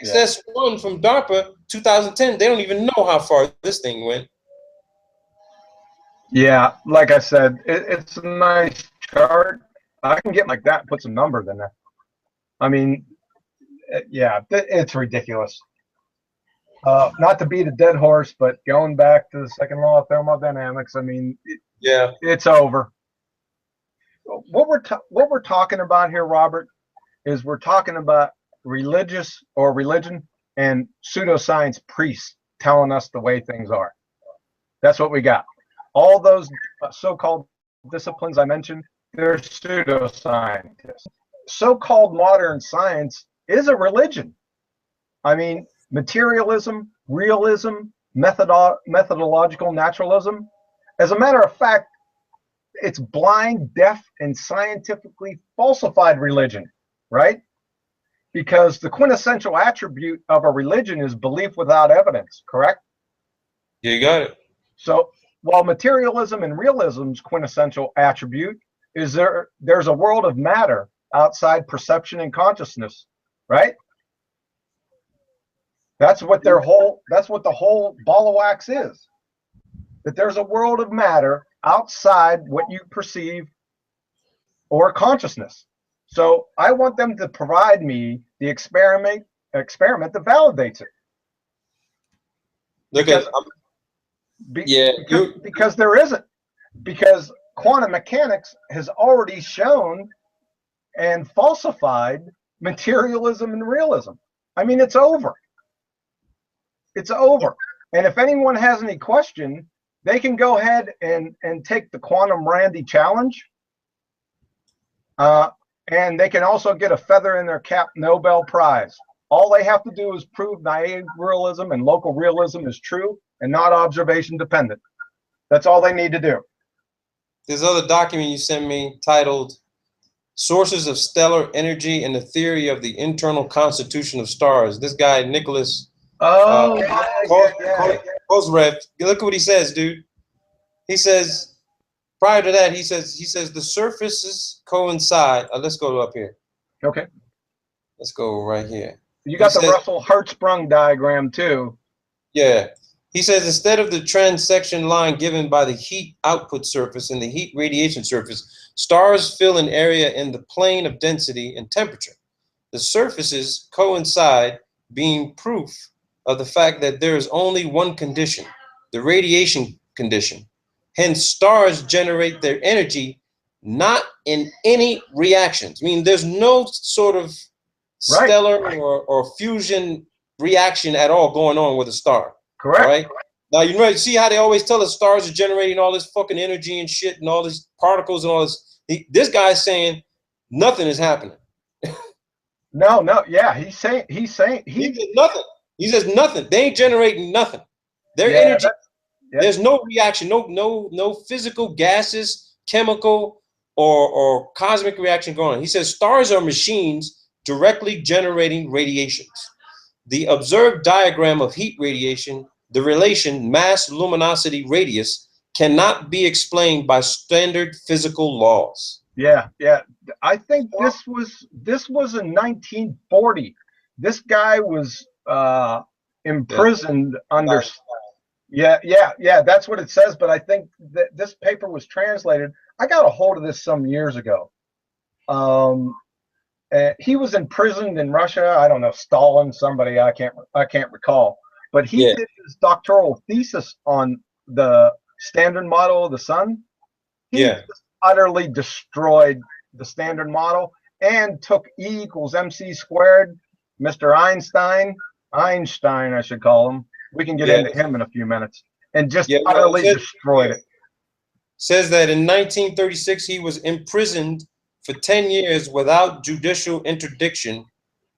XS1 from DARPA 2010, they don't even know how far this thing went. Yeah, like I said, it's a nice chart. I can get like that and put some numbers in there. I mean, yeah, it's ridiculous. Not to beat a dead horse, but going back to the second law of thermodynamics, I mean, it's over. What we're talking about here, Robert, is we're talking about religion and pseudoscience priests telling us the way things are. That's what we got. All those so-called disciplines I mentioned, they're pseudoscientists. So-called modern science is a religion. I mean, materialism, realism, methodological naturalism. As a matter of fact, it's blind, deaf, and scientifically falsified religion, right? Because the quintessential attribute of a religion is belief without evidence, correct? You got it. So while materialism and realism's quintessential attribute is there's a world of matter outside perception and consciousness, right? That's what the whole ball of wax is. That there's a world of matter outside what you perceive or consciousness. So I want them to provide me the experiment that validates it. Because there isn't. Because quantum mechanics has already shown and falsified materialism and realism. I mean, it's over. It's over. And if anyone has any question, they can go ahead and take the Quantum Randy Challenge. And they can also get a feather in their cap Nobel Prize. All they have to do is prove naive realism and local realism is true and not observation dependent. That's all they need to do. This other document you sent me titled sources of stellar energy, and the theory of the internal constitution of stars. This guy, Nicholas Oh, yeah. Kozrev, look at what he says, dude. He says, prior to that, he says the surfaces coincide. Let's go up here. Okay. Let's go right here. You got the Russell Hertzsprung diagram too. Yeah. He says instead of the transection line given by the heat output surface and the heat radiation surface, stars fill an area in the plane of density and temperature. The surfaces coincide, being proof of the fact that there is only one condition, the radiation condition. Hence, stars generate their energy not in any reactions. I mean, there's no sort of stellar or fusion reaction at all going on with a star. Correct. Right? Now, you know, see how they always tell us stars are generating all this fucking energy and shit and all these particles and all this. This guy's saying nothing is happening. No, yeah, he's saying he says nothing. He says nothing. They ain't generating nothing. Their energy, there's no reaction, no physical gases, chemical or cosmic reaction going on. He says stars are machines directly generating radiations. The observed diagram of heat radiation, the relation mass luminosity radius, cannot be explained by standard physical laws. Yeah. I think this was in 1940. This guy was imprisoned under. Yeah. That's what it says. But I think that this paper was translated. I got a hold of this some years ago. He was imprisoned in Russia. I don't know, Stalin, somebody, I can't recall. But he did his doctoral thesis on the standard model of the sun. He just utterly destroyed the standard model and took E equals MC squared, Mr. Einstein, I should call him. We can get into him in a few minutes. And just utterly destroyed it. Says that in 1936 he was imprisoned for 10 years without judicial interdiction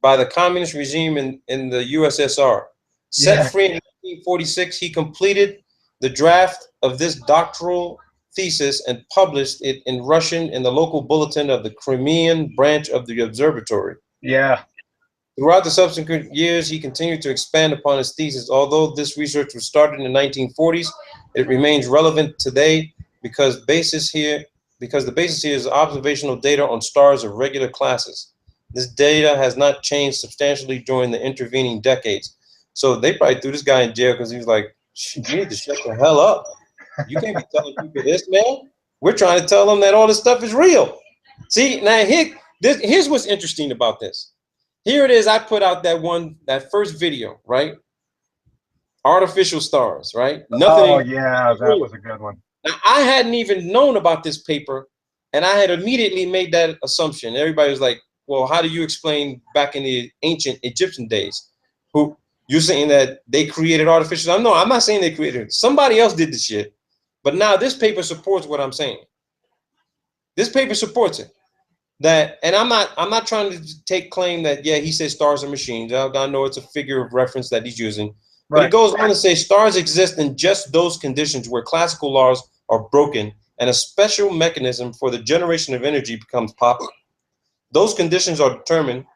by the communist regime in the USSR. Set free in 1946, he completed the draft of this doctoral thesis and published it in Russian in the local bulletin of the Crimean branch of the observatory. Yeah. Throughout the subsequent years, he continued to expand upon his thesis. Although this research was started in the 1940s, it remains relevant today because the basis here is observational data on stars of regular classes. This data has not changed substantially during the intervening decades. So they probably threw this guy in jail because he was like, you need to shut the hell up. You can't be telling people this, man. We're trying to tell them that all this stuff is real. See, now here's what's interesting about this. Here it is. I put out that first video, right? Artificial stars, right? Nothing. Oh, yeah, that was a good one. Now, I hadn't even known about this paper, and I had immediately made that assumption. Everybody was like, well, how do you explain back in the ancient Egyptian days? Who you're saying that they created artificial? No, I'm not saying they created it. Somebody else did the shit. But now this paper supports what I'm saying. This paper supports it. That, and I'm not trying to take claim that, yeah, he says stars are machines. I know it's a figure of reference that he's using. But it goes on to say stars exist in just those conditions where classical laws are broken and a special mechanism for the generation of energy becomes popular. Those conditions are determined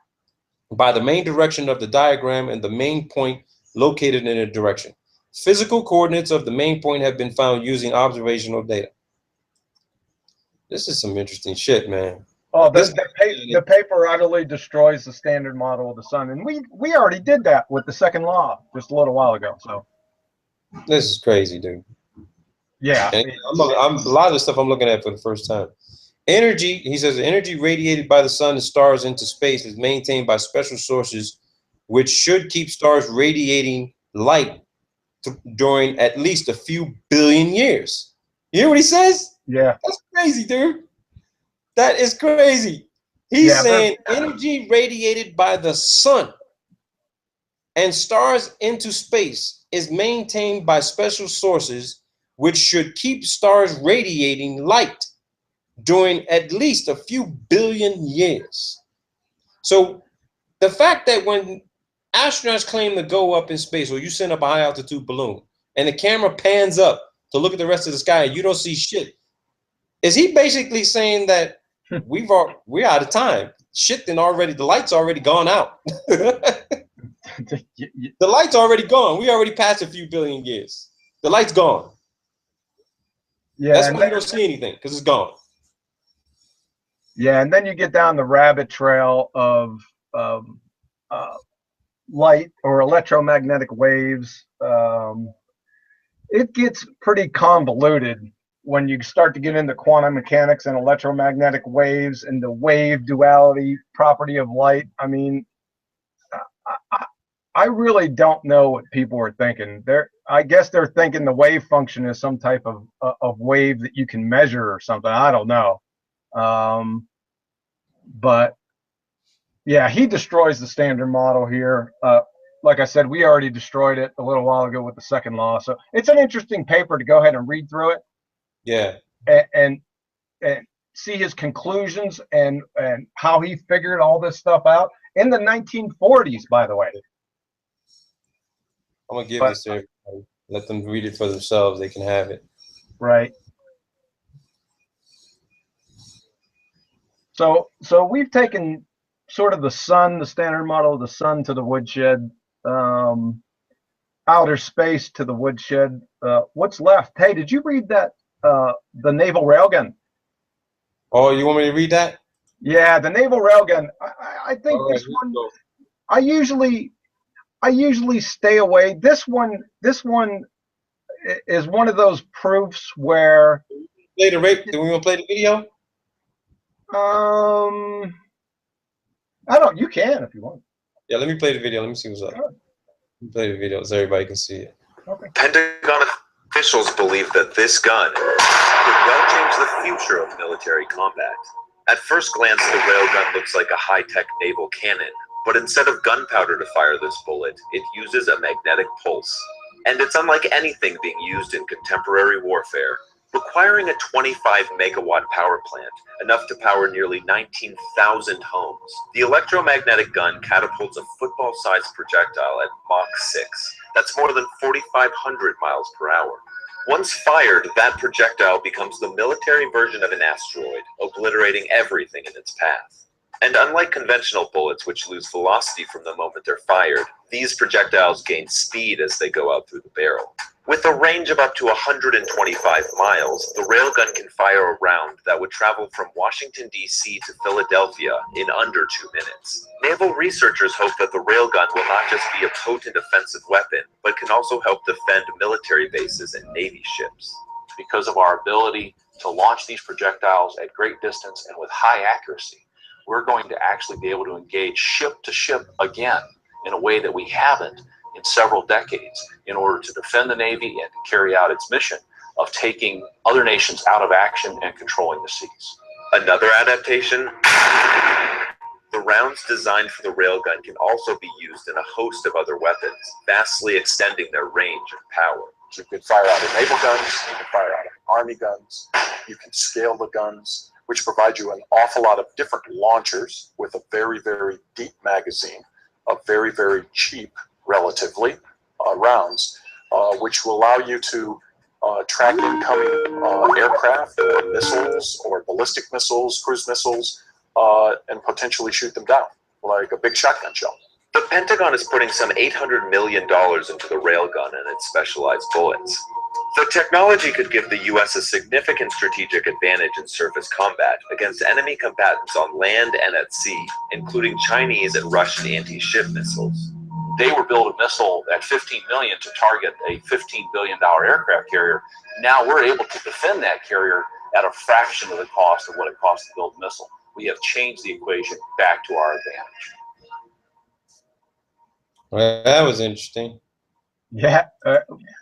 by the main direction of the diagram and the main point located in a direction. Physical coordinates of the main point have been found using observational data. This is some interesting shit, man. Oh, the paper utterly destroys the standard model of the sun, and we already did that with the second law just a little while ago. So this is crazy, dude. Yeah, I'm a lot of the stuff I'm looking at for the first time. Energy, he says, energy radiated by the sun and stars into space is maintained by special sources, which should keep stars radiating light during at least a few billion years. You hear what he says? Yeah, that's crazy, dude. That is crazy. He's saying energy radiated by the sun and stars into space is maintained by special sources, which should keep stars radiating light during at least a few billion years. So the fact that when astronauts claim to go up in space, or you send up a high altitude balloon and the camera pans up to look at the rest of the sky and you don't see shit, is he basically saying that we're out of time. Shit, then already the light's already gone out. The light's already gone. We already passed a few billion years. The light's gone. Yeah, that's why you don't see anything, because it's gone. Yeah, and then you get down the rabbit trail of light or electromagnetic waves. It gets pretty convoluted when you start to get into quantum mechanics and electromagnetic waves and the wave duality property of light. I mean, I really don't know what people are thinking. I guess they're thinking the wave function is some type of wave that you can measure or something. I don't know. But yeah, he destroys the standard model here. Like I said, we already destroyed it a little while ago with the second law. So it's an interesting paper to go ahead and read through it. Yeah. And see his conclusions and how he figured all this stuff out in the 1940s, by the way. I'm gonna give this to everybody. Let them read it for themselves. They can have it. Right. So we've taken sort of the sun, the standard model of the sun to the woodshed, outer space to the woodshed. What's left? Hey, did you read that? The naval railgun. Oh, you want me to read that? Yeah, the naval railgun. I think right, this one. I usually stay away. This one is one of those proofs where. Do we want to play the video? I don't. You can if you want. Yeah, let me play the video. Let me see what's up. Let me play the video so everybody can see it. Okay. Pentagon officials believe that this gun could well change the future of military combat. At first glance, the railgun looks like a high-tech naval cannon, but instead of gunpowder to fire this bullet, it uses a magnetic pulse. And it's unlike anything being used in contemporary warfare, requiring a 25-megawatt power plant, enough to power nearly 19,000 homes. The electromagnetic gun catapults a football-sized projectile at Mach 6. That's more than 4,500 miles per hour. Once fired, that projectile becomes the military version of an asteroid, obliterating everything in its path. And unlike conventional bullets, which lose velocity from the moment they're fired, these projectiles gain speed as they go out through the barrel. With a range of up to 125 miles, the railgun can fire a round that would travel from Washington, D.C. to Philadelphia in under 2 minutes. Naval researchers hope that the railgun will not just be a potent offensive weapon, but can also help defend military bases and Navy ships. Because of our ability to launch these projectiles at great distance and with high accuracy, we're going to actually be able to engage ship to ship again in a way that we haven't in several decades in order to defend the Navy and to carry out its mission of taking other nations out of action and controlling the seas. Another adaptation? The rounds designed for the railgun can also be used in a host of other weapons, vastly extending their range of power. You can fire out of naval guns, you can fire out of army guns, you can scale the guns, which provide you an awful lot of different launchers with a very, very deep magazine of very, very cheap, relatively, rounds, which will allow you to track incoming aircraft or missiles or ballistic missiles, cruise missiles, and potentially shoot them down like a big shotgun shell. The Pentagon is putting some $800 million into the railgun and its specialized bullets. The technology could give the U.S. a significant strategic advantage in surface combat against enemy combatants on land and at sea, including Chinese and Russian anti-ship missiles. They were built a missile at $15 million to target a $15 billion aircraft carrier. Now we're able to defend that carrier at a fraction of the cost of what it costs to build a missile. We have changed the equation back to our advantage. Well, that was interesting. Yeah,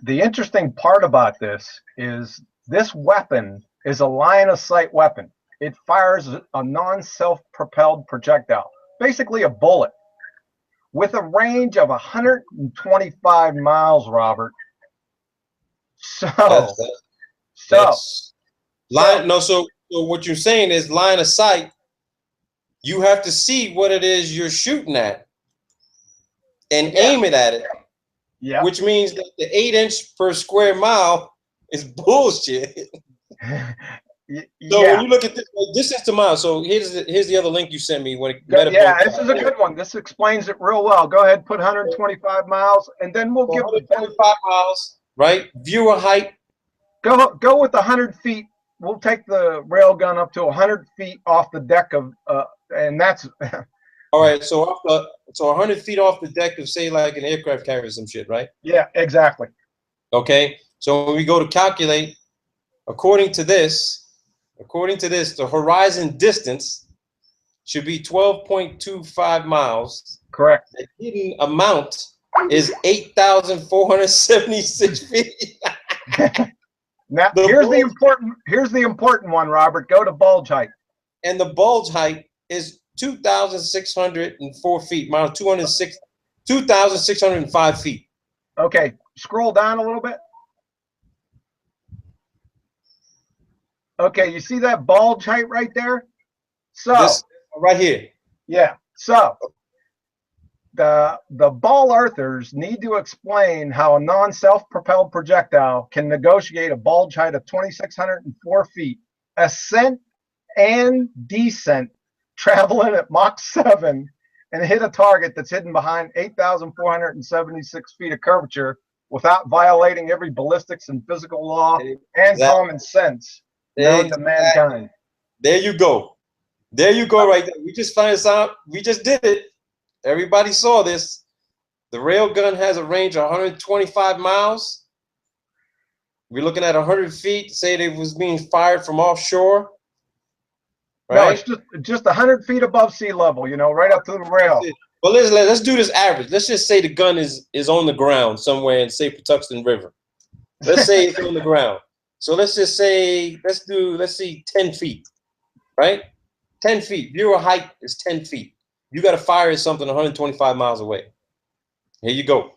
the interesting part about this is this weapon is a line of sight weapon. It fires a non-self-propelled projectile, basically a bullet, with a range of 125 miles, Robert. So what you're saying is line of sight. You have to see what it is you're shooting at and aim it at it. Yeah. Which means that the 8 inch per square mile is bullshit. So when Yeah. you look at this, like, distance to miles. So here's the other link you sent me when it Yeah, this is a good one. This explains it real well. Go ahead, put 125 miles, and then we'll give the 125 miles, right? Viewer height. Go with 100 feet. We'll take the rail gun up to 100 feet off the deck of, and that's. All right, so 100 feet off the deck of, say, like an aircraft carrier or some shit, right? Yeah, exactly. Okay, so when we go to calculate, according to this, the horizon distance should be 12.25 miles. Correct. The hidden amount is 8,476 feet. Now here's the important one, Robert. Go to bulge height. And the bulge height is 2,604 feet, mile 2,605 feet. Okay, scroll down a little bit. Okay, you see that bulge height right there? So this, right here. Yeah. So the ball earthers need to explain how a non-self-propelled projectile can negotiate a bulge height of 2,604 feet, ascent and descent, traveling at Mach 7, and hit a target that's hidden behind 8,476 feet of curvature without violating every ballistics and physical law and common sense known to mankind. There you go. There you go, right there. We just found this out. We just did it. Everybody saw this. The rail gun has a range of 125 miles. We're looking at 100 feet. Say it was being fired from offshore. Right? No, it's just 100 feet above sea level, you know, right up to the rail. Well, let's do this average. Let's just say the gun is on the ground somewhere in, say, Patuxent River. Let's say it's on the ground. So let's just say, let's see 10 feet, right? 10 feet. Viewer height is 10 feet. You got to fire at something 125 miles away. Here you go.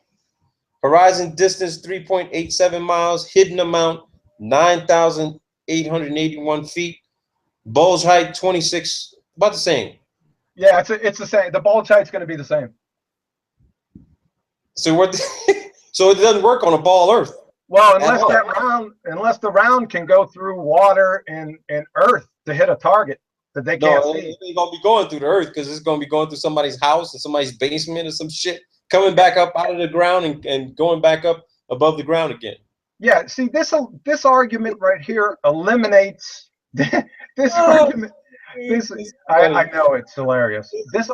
Horizon distance 3.87 miles. Hidden amount 9,881 feet. Bulge height 26, about the same. Yeah, it's the same. The bulge height's going to be the same. So what? So it doesn't work on a ball Earth. Well, unless the round can go through water and earth to hit a target that they can't see. It ain't gonna be going through the Earth because it's gonna be going through somebody's house and somebody's basement or some shit, coming back up out of the ground and going back up above the ground again. Yeah, see, this argument right here eliminates this argument. I know it's hilarious. This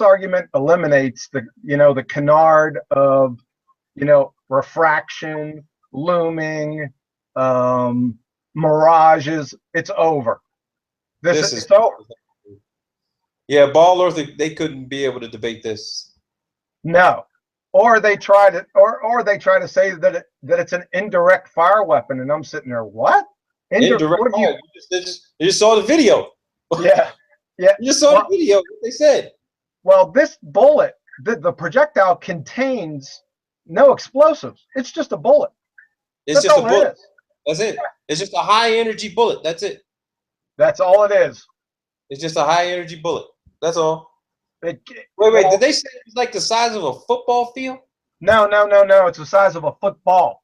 argument eliminates the canard of refraction, looming, mirages. It's over. It's over. Yeah, ball Earth, they couldn't be able to debate this. No. Or they try to say that it's an indirect fire weapon, and I'm sitting there, what? Indirect fire. You just saw the video. Yeah. You just saw the video. What they said. Well, this bullet, the projectile contains no explosives. It's just a bullet. It's just a bullet. That's it. It's just a high energy bullet. That's it. That's all it is. It's just a high energy bullet. That's all. Wait. Did they say it was like the size of a football field? No. It's the size of a football.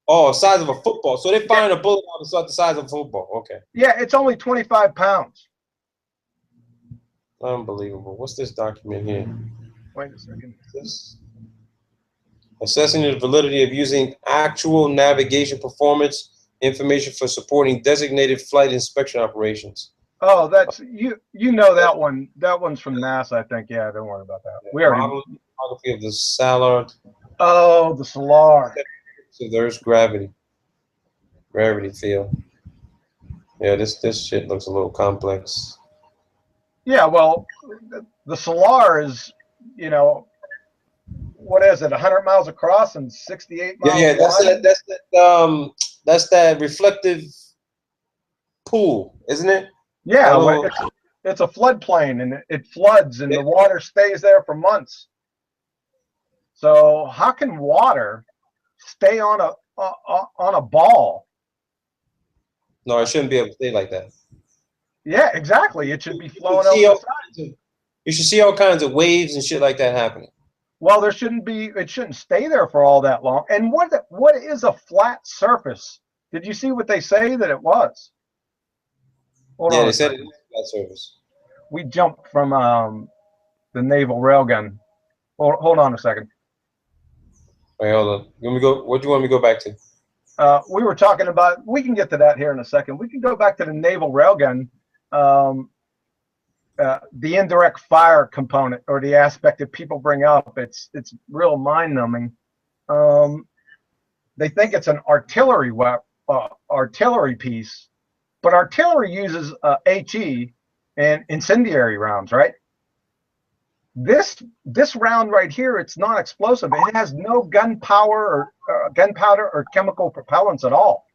Oh, size of a football. So they're firing a bullet out of the size of a football. Okay. Yeah, it's only 25 pounds. Unbelievable. What's this document here? Wait a second. Assessing the validity of using actual navigation performance information for supporting designated flight inspection operations. Oh, that's you know that one. That one's from NASA, I think. Yeah, don't worry about that. We already photography of the Salar. Oh, the Salar. So there's gravity field. Yeah, this shit looks a little complex. Yeah, well, the Salar is, what is it? 100 miles across and 68 miles. Yeah, that's that reflective pool, isn't it? Yeah, it's a floodplain, and it floods, and the water stays there for months. So how can water stay on a ball? No, it shouldn't be able to stay like that. Yeah, exactly. It should be flowing over the side. You should see all kinds of waves and shit like that happening. Well, it shouldn't stay there for all that long. And what is a flat surface? Did you see what they say that it was? Hold Yeah, on they a said second. it is flat surface. We jumped from the naval railgun. Hold on a second. Wait, hold on. You want me to go? What do you want me to go back to? We were talking about, we can get to that here in a second. We can go back to the naval railgun, the indirect fire component, or the aspect that people bring up. It's real mind-numbing. They think it's an artillery artillery piece, but artillery uses HE and incendiary rounds, right? This round right here, it's not explosive. It has no gunpowder or chemical propellants at all.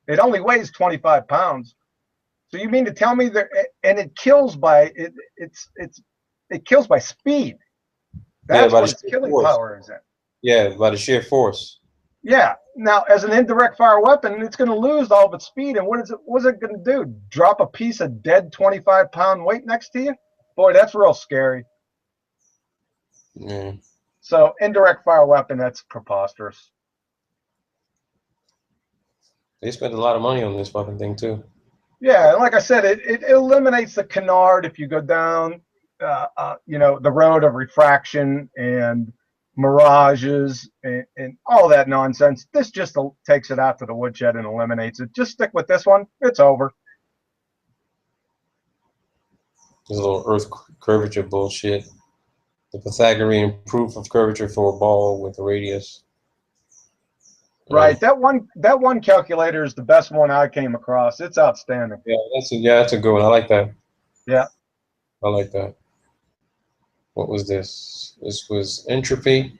It only weighs 25 pounds. So you mean to tell me that, and it kills by it kills by speed. That's by what the its sheer killing force. power is in. Yeah, by the sheer force. Yeah. Now, as an indirect fire weapon, it's going to lose all of its speed. And what's it going to do? Drop a piece of dead 25-pound weight next to you? Boy, that's real scary. Yeah. So indirect fire weapon, that's preposterous. They spent a lot of money on this fucking thing too. Yeah, and like I said, it eliminates the canard if you go down, the road of refraction and mirages and all that nonsense. This just takes it out to the woodshed and eliminates it. Just stick with this one. It's over. This little Earth curvature bullshit. The Pythagorean proof of curvature for a ball with a radius. Right. That one calculator is the best one I came across. It's outstanding. Yeah, that's a good one. I like that. Yeah. I like that. What was this? This was entropy.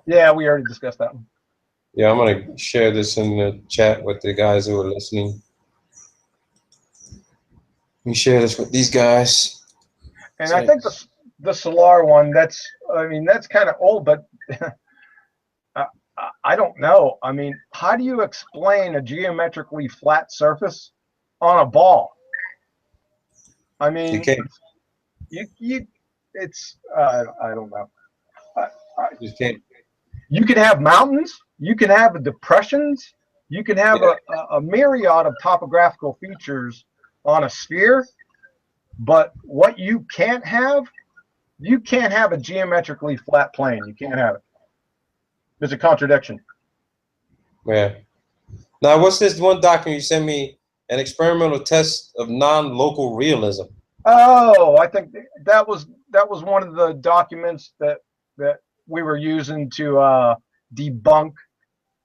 Yeah, we already discussed that one. Yeah, I'm gonna share this in the chat with the guys who are listening. Let me share this with these guys. And I think the Solar one, that's kind of old, but I don't know. I mean, how do you explain a geometrically flat surface on a ball? I mean, You can't. It's I don't know. You can't. You can have mountains, you can have depressions, you can have a myriad of topographical features on a sphere, but what you can't have a geometrically flat plane. You can't have it. There's a contradiction. Yeah. Now, what's this one document you sent me? An experimental test of non-local realism. Oh, I think that was one of the documents that we were using to debunk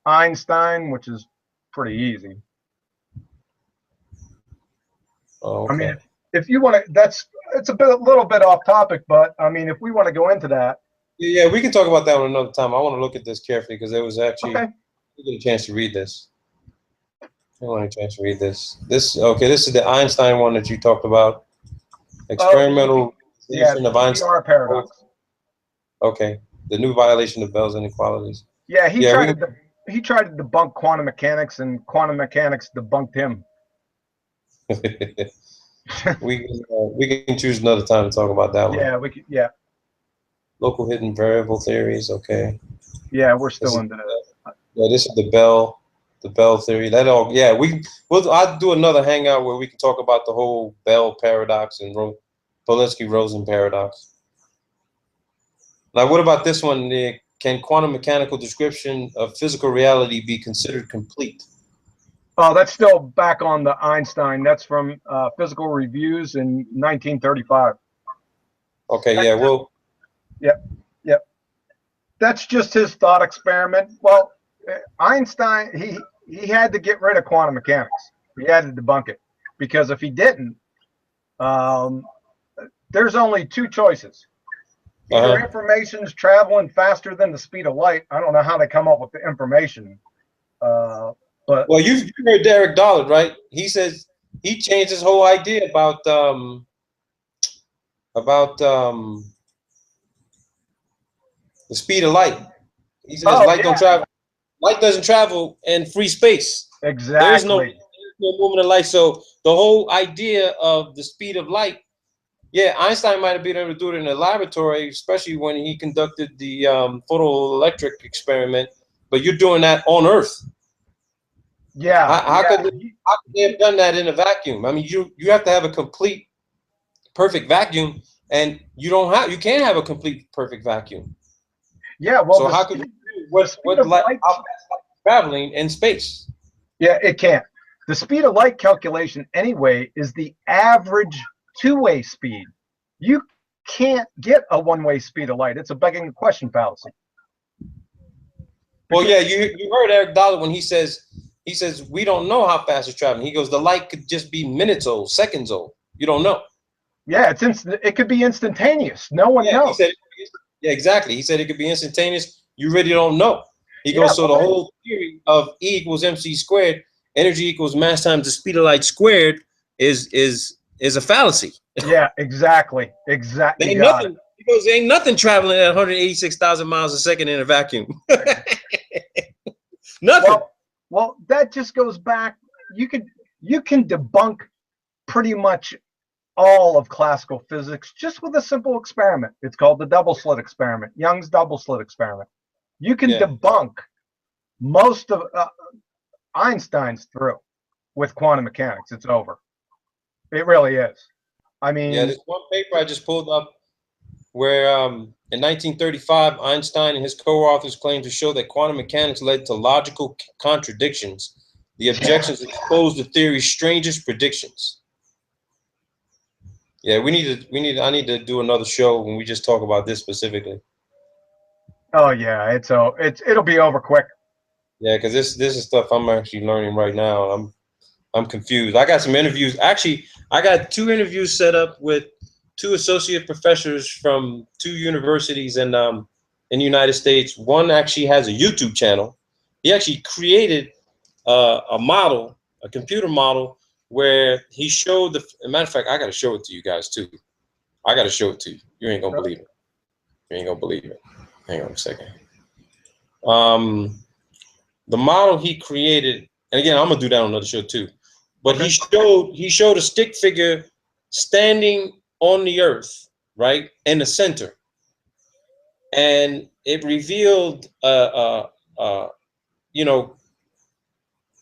Einstein, which is pretty easy. Oh, okay. I mean, if you want to, it's a little bit off topic, but I mean, if we want to go into that. Yeah, we can talk about that one another time. I want to look at this carefully because there was actually Okay. I didn't get a chance to read this. I want a chance to read this. This is the Einstein one that you talked about. Experimental of Einstein. PR paradox. Okay, the new violation of Bell's inequalities. Yeah, he tried to debunk quantum mechanics, and quantum mechanics debunked him. we can choose another time to talk about that one. Yeah, we could. Yeah. Local hidden variable theories. Okay. Yeah, we're still into that. Yeah, this is the Bell theory. That all. Yeah, I'll do another hangout where we can talk about the whole Bell paradox and Polinsky-Rosen paradox. Now, what about this one, Nick? Can quantum mechanical description of physical reality be considered complete? Oh, that's still back on the Einstein. That's from Physical Reviews in 1935. Okay, yeah, well. Yep. That's just his thought experiment. Well, Einstein, he had to get rid of quantum mechanics. He had to debunk it, because if he didn't, there's only two choices. Either information's traveling faster than the speed of light. I don't know how they come up with the information. But well, you heard Derek Dollard, right? He says he changed his whole idea about the speed of light. He says don't travel. Light doesn't travel in free space. Exactly. There's no movement of light. So the whole idea of the speed of light, yeah, Einstein might have been able to do it in a laboratory, especially when he conducted the photoelectric experiment. But you're doing that on Earth. Yeah. How could they have done that in a vacuum? I mean, you have to have a complete perfect vacuum, and you can't have a complete perfect vacuum. Yeah. Well, So how could you do what speed of light light. how fast light is traveling in space? Yeah, it can't. The speed of light calculation, anyway, is the average two-way speed. You can't get a one-way speed of light. It's a begging the question fallacy. Well, yeah, you heard Eric Dollar when he says we don't know how fast it's traveling. He goes, the light could just be minutes old, seconds old. You don't know. Yeah, it could be instantaneous. No one knows. He said, yeah, exactly. He said it could be instantaneous. You really don't know. He goes, so the whole theory of E equals mc squared, energy equals mass times the speed of light squared, is a fallacy. Yeah, exactly. Exactly. Ain't nothing. He goes, there ain't nothing traveling at 186,000 miles a second in a vacuum. Nothing. Well, that just goes back. You can debunk pretty much all of classical physics just with a simple experiment. It's called the double slit experiment, Young's double slit experiment. You can debunk most of Einstein's through with quantum mechanics. It's over. It really is. I mean, yeah, there's one paper I just pulled up where in 1935, Einstein and his co-authors claimed to show that quantum mechanics led to logical contradictions. The objections exposed the theory's strangest predictions. Yeah, I need to do another show when we just talk about this specifically. Oh yeah, it'll be over quick. Yeah, because this is stuff I'm actually learning right now. I'm confused. I got some interviews. Actually, I got 2 interviews set up with 2 associate professors from 2 universities in the United States. One actually has a YouTube channel. He actually created a model, a computer model, where he showed as a matter of fact, I got to show it to you guys too. I got to show it to you. You ain't gonna believe it. You ain't gonna believe it. Hang on a second. The model he created, and again, I'm gonna do that on another show too. But he showed a stick figure standing on the earth, right, in the center, and it revealed you know,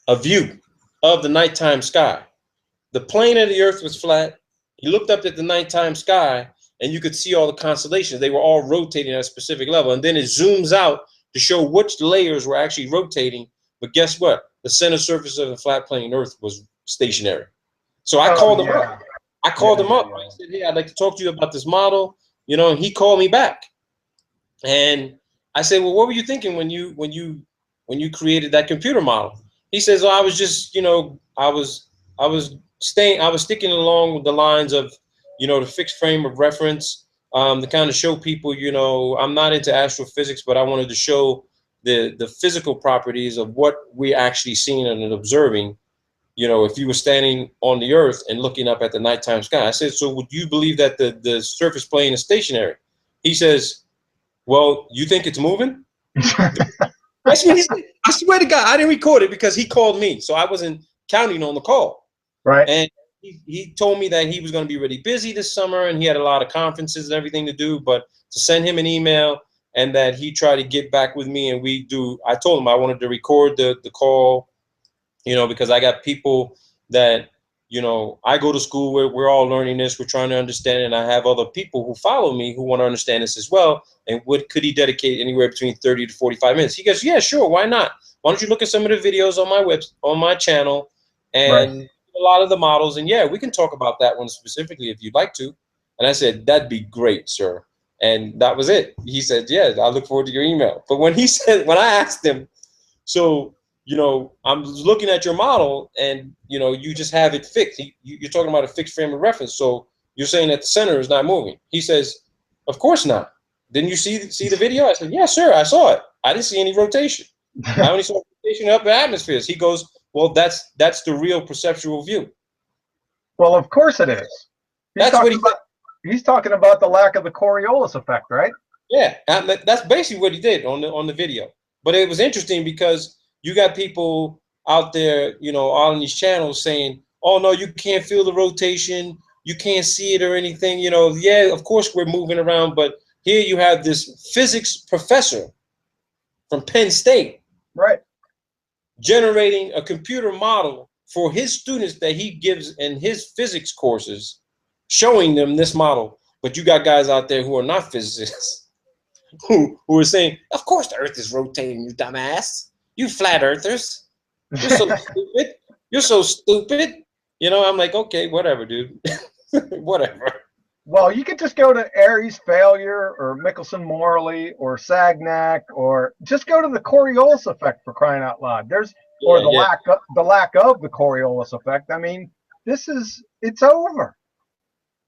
a view of the nighttime sky. The plane of the earth was flat. He looked up at the nighttime sky, and you could see all the constellations. They were all rotating at a specific level, and then it zooms out to show which layers were actually rotating. But guess what? The center surface of the flat plane Earth was stationary. So I called him up. I called him up. I said, "Hey, I'd like to talk to you about this model." You know, and he called me back, and I said, "Well, what were you thinking when you created that computer model?" He says, "Oh, I was just, you know, I was sticking along with the lines of, you know, the fixed frame of reference, to kind of show people, you know, I'm not into astrophysics, but I wanted to show the physical properties of what we're actually seeing and observing, you know, if you were standing on the earth and looking up at the nighttime sky." I said, "So would you believe that the surface plane is stationary?" He says, "Well, you think it's moving?" That's what he said. I swear to God, I didn't record it because he called me, so I wasn't counting on the call. Right. And he told me that he was going to be really busy this summer and he had a lot of conferences and everything to do, but to send him an email and that he tried to get back with me, and I told him I wanted to record the call, you know, because I got people that, you know, I go to school where we're all learning this, we're trying to understand it, and I have other people who follow me who want to understand this as well. And what could he dedicate anywhere between 30 to 45 minutes? He goes, "Yeah, sure, why not? Why don't you look at some of the videos on my channel and a lot of the models, and yeah, we can talk about that one specifically if you'd like to." And I said, "That'd be great, sir." And that was it. He said, "Yeah, I look forward to your email." But when I asked him, "So, you know, I'm looking at your model and, you know, you just have it fixed. You're talking about a fixed frame of reference. So you're saying that the center is not moving." He says, "Of course not. Didn't you see the video?" I said, "Yes, sir, I saw it. I didn't see any rotation. I only saw rotation up in atmospheres." He goes, "Well, that's the real perceptual view." Well, of course it is. He's talking about the lack of the Coriolis effect, right? Yeah, that's basically what he did on the video. But it was interesting because you got people out there, you know, on these channels saying, "Oh no, you can't feel the rotation, you can't see it or anything." You know, yeah, of course we're moving around, but here you have this physics professor from Penn State, right, generating a computer model for his students that he gives in his physics courses, showing them this model. But you got guys out there who are not physicists who are saying, of course the earth is rotating, you dumbass. You flat earthers. You're so stupid. You're so stupid. You know, I'm like, okay, whatever, dude. Whatever. Well, you could just go to Aries Failure or Michelson-Morley or Sagnac, or just go to the Coriolis effect, for crying out loud. Or the lack of the Coriolis effect. I mean, it's over.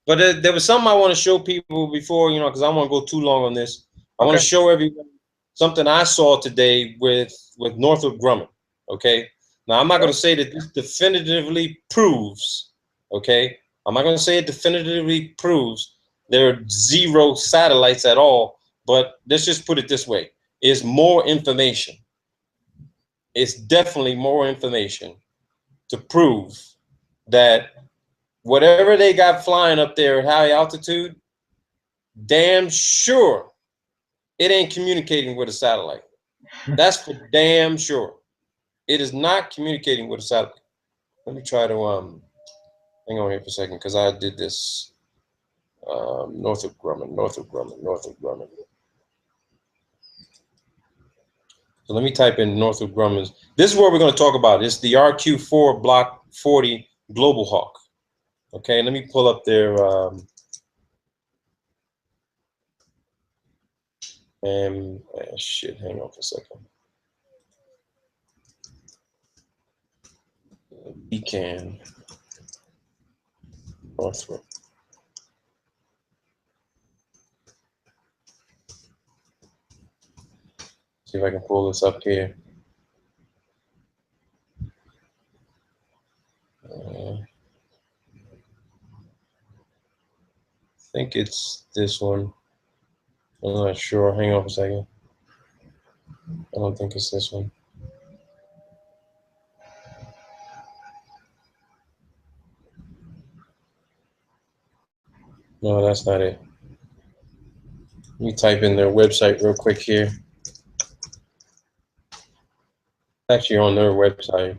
But there was something I want to show people before, you know, because I don't want to go too long on this. I want to show everyone something I saw today with Northrop Grumman. Okay. Now, I'm not going to say that this definitively proves, okay? I'm not going to say it definitively proves there are 0 satellites at all, but let's just put it this way. It's more information. It's definitely more information to prove that whatever they got flying up there at high altitude, damn sure it ain't communicating with a satellite. That's for damn sure. It is not communicating with a satellite. Let me try to hang on here for a second, because I did this. Northrop Grumman. So let me type in Northrop Grumman's. This is what we're going to talk about. It's the RQ-4 Block 40 Global Hawk. Okay, let me pull up their shit, hang on for a second. Beacon. Northrop. See if I can pull this up here. I think it's this one. I'm not sure. Hang on for a second. I don't think it's this one. No, that's not it. Let me type in their website real quick here. Actually on their website.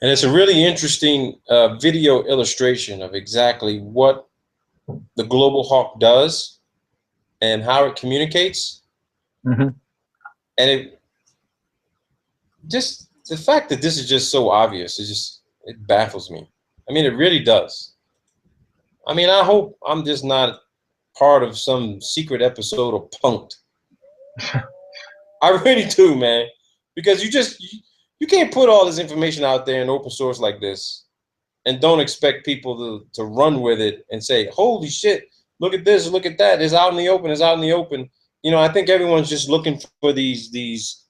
And it's a really interesting video illustration of exactly what the Global Hawk does and how it communicates. Mm-hmm. And it just, the fact that this is just so obvious, it baffles me. I mean, it really does. I mean, I hope I'm just not part of some secret episode of Punked. I really do, man. Because you can't put all this information out there in open source like this and don't expect people to run with it and say, holy shit, look at this, look at that. It's out in the open, it's out in the open. You know, I think everyone's just looking for these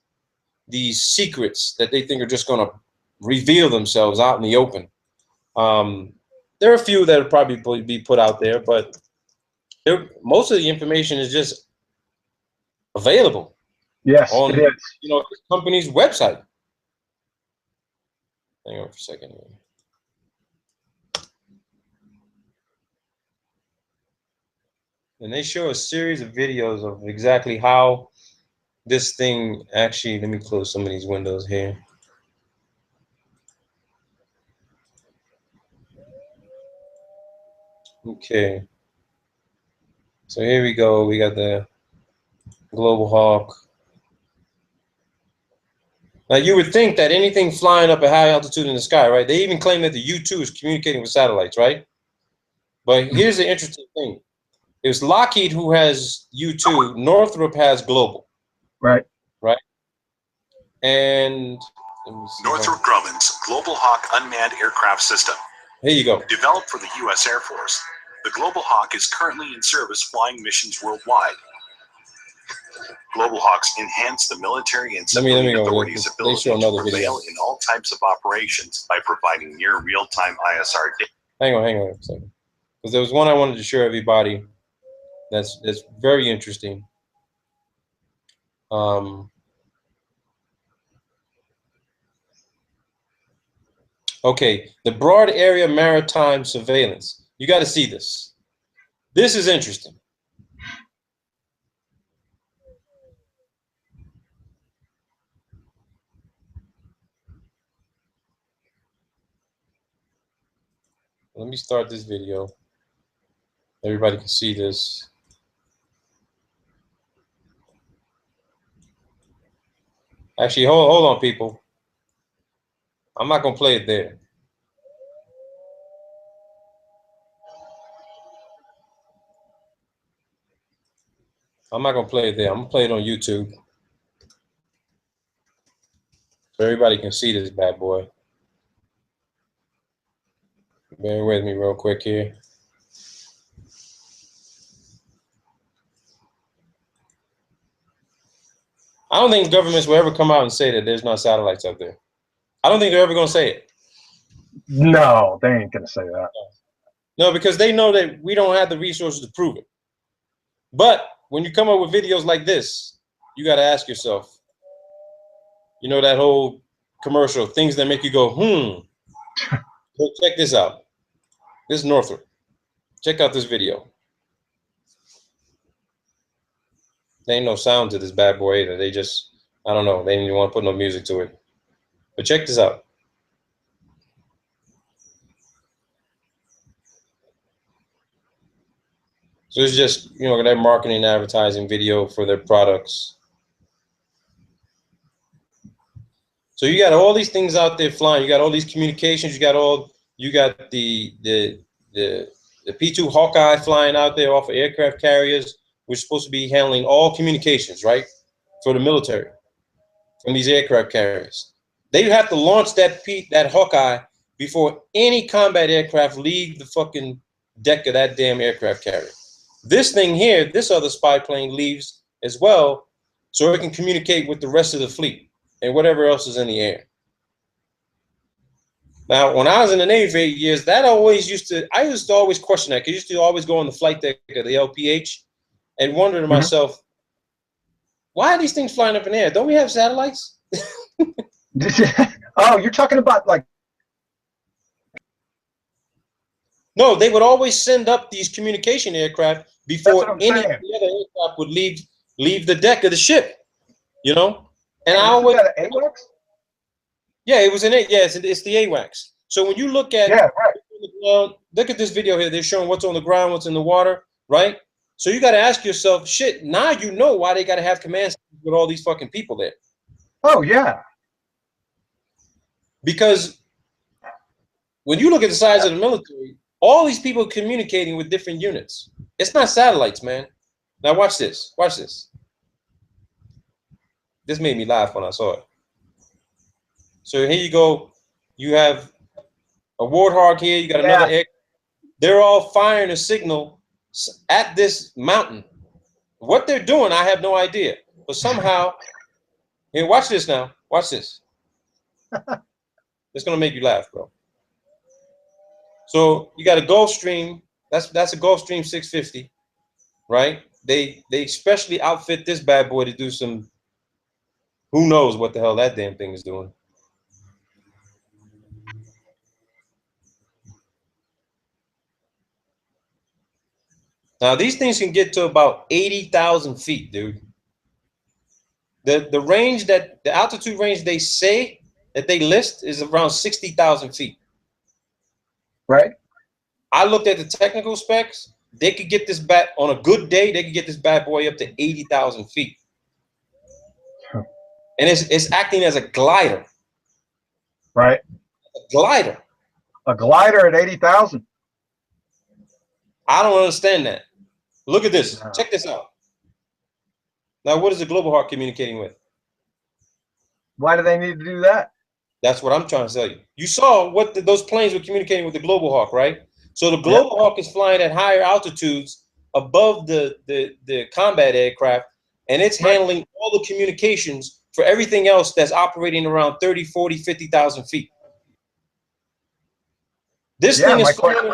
secrets that they think are just going to reveal themselves out in the open. There are a few that will probably be put out there, but most of the information is just available. Yes, on, it is. you know, the company's website. Hang on for a second here. And they show a series of videos of exactly how this thing actually, let me close some of these windows here. Okay. So here we go. We got the Global Hawk. Now you would think that anything flying up at high altitude in the sky, right? They even claim that the U-2 is communicating with satellites, right? But here's the interesting thing. It was Lockheed who has U-2, Northrop has Global. Right. Right. And Northrop Grumman's Global Hawk unmanned aircraft system. Here you go. Developed for the U.S. Air Force, the Global Hawk is currently in service flying missions worldwide. Global Hawks enhance the military and civilian authorities' ability to prevail in all types of operations by providing near real-time ISR data. Hang on a second. Because there was one I wanted to show everybody that's very interesting. Okay, the broad area maritime surveillance. You got to see this. This is interesting. Let me start this video. Everybody can see this. Actually, hold on, people. I'm not gonna play it there. I'm not gonna play it there. I'm gonna play it on YouTube. So everybody can see this bad boy. Bear with me real quick here. I don't think governments will ever come out and say that there's no satellites up there. I don't think they're ever gonna say it. No, they ain't gonna say that. No, because they know that we don't have the resources to prove it. But when you come up with videos like this, you got to ask yourself, you know, that whole commercial, things that make you go, So check this out. This is Northrop. Check out this video. There ain't no sound to this bad boy either. They just, I don't know, they didn't even want to put no music to it. But check this out. So it's just, you know, their marketing and advertising video for their products. So you got all these things out there flying. You got all these communications. You got the P-2 Hawkeye flying out there off of aircraft carriers, which is supposed to be handling all communications, right, for the military from these aircraft carriers. They have to launch that Hawkeye before any combat aircraft leave the fucking deck of that damn aircraft carrier. This thing here, this other spy plane leaves as well, so it can communicate with the rest of the fleet and whatever else is in the air. Now, when I was in the Navy for 8 years, I used to always question that, because I used to always go on the flight deck of the LPH and wonder to myself, why are these things flying up in the air? Don't we have satellites? Oh, you're talking about like... No, they would always send up these communication aircraft before any of the other aircraft would leave the deck of the ship, you know? And I always... AWACS? Yeah, it was in it. Yeah, it's the AWACS. So when you look at look at this video here, they're showing what's on the ground, what's in the water, right? So you got to ask yourself, shit, now you know why they got to have command centers with all these fucking people there. Oh, yeah. Because when you look at the size of the military, all these people communicating with different units. It's not satellites, man. Now watch this. Watch this. This made me laugh when I saw it. So here you go. You have a Warthog here. You got another air. They're all firing a signal at this mountain. What they're doing, I have no idea. But somehow, here, watch this now. Watch this. It's gonna make you laugh, bro. So you got a Gulfstream. That's a Gulfstream 650, right? They especially outfit this bad boy to do some. Who knows what the hell that damn thing is doing? Now these things can get to about 80,000 feet, dude. The range the altitude range they say that they list is around 60,000 feet. Right. I looked at the technical specs. They could get this bat on a good day. They could get this bad boy up to 80,000 feet. Huh. And it's acting as a glider. Right. A glider. A glider at 80,000. I don't understand that. Look at this. No. Check this out. Now, what is the Global Hawk communicating with? Why do they need to do that? That's what I'm trying to tell you. You saw what those planes were communicating with the Global Hawk, right? So the Global Hawk is flying at higher altitudes above the combat aircraft, and it's handling all the communications for everything else that's operating around 30, 40, 50,000 feet. This thing is flying.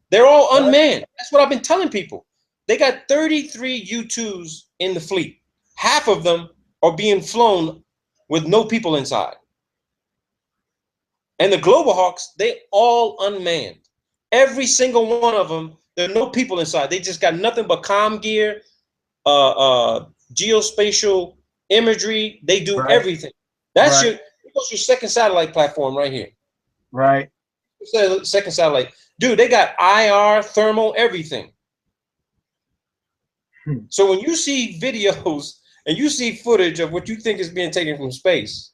They're all unmanned. That's what I've been telling people. They got 33 U-2s in the fleet. Half of them are being flown with no people inside. And the Global Hawks, they all unmanned. Every single one of them, there are no people inside. They just got nothing but comm gear, geospatial imagery. They do everything. That's your second satellite platform right here. Right. Second satellite. Dude, they got IR, thermal, everything. So when you see videos and you see footage of what you think is being taken from space,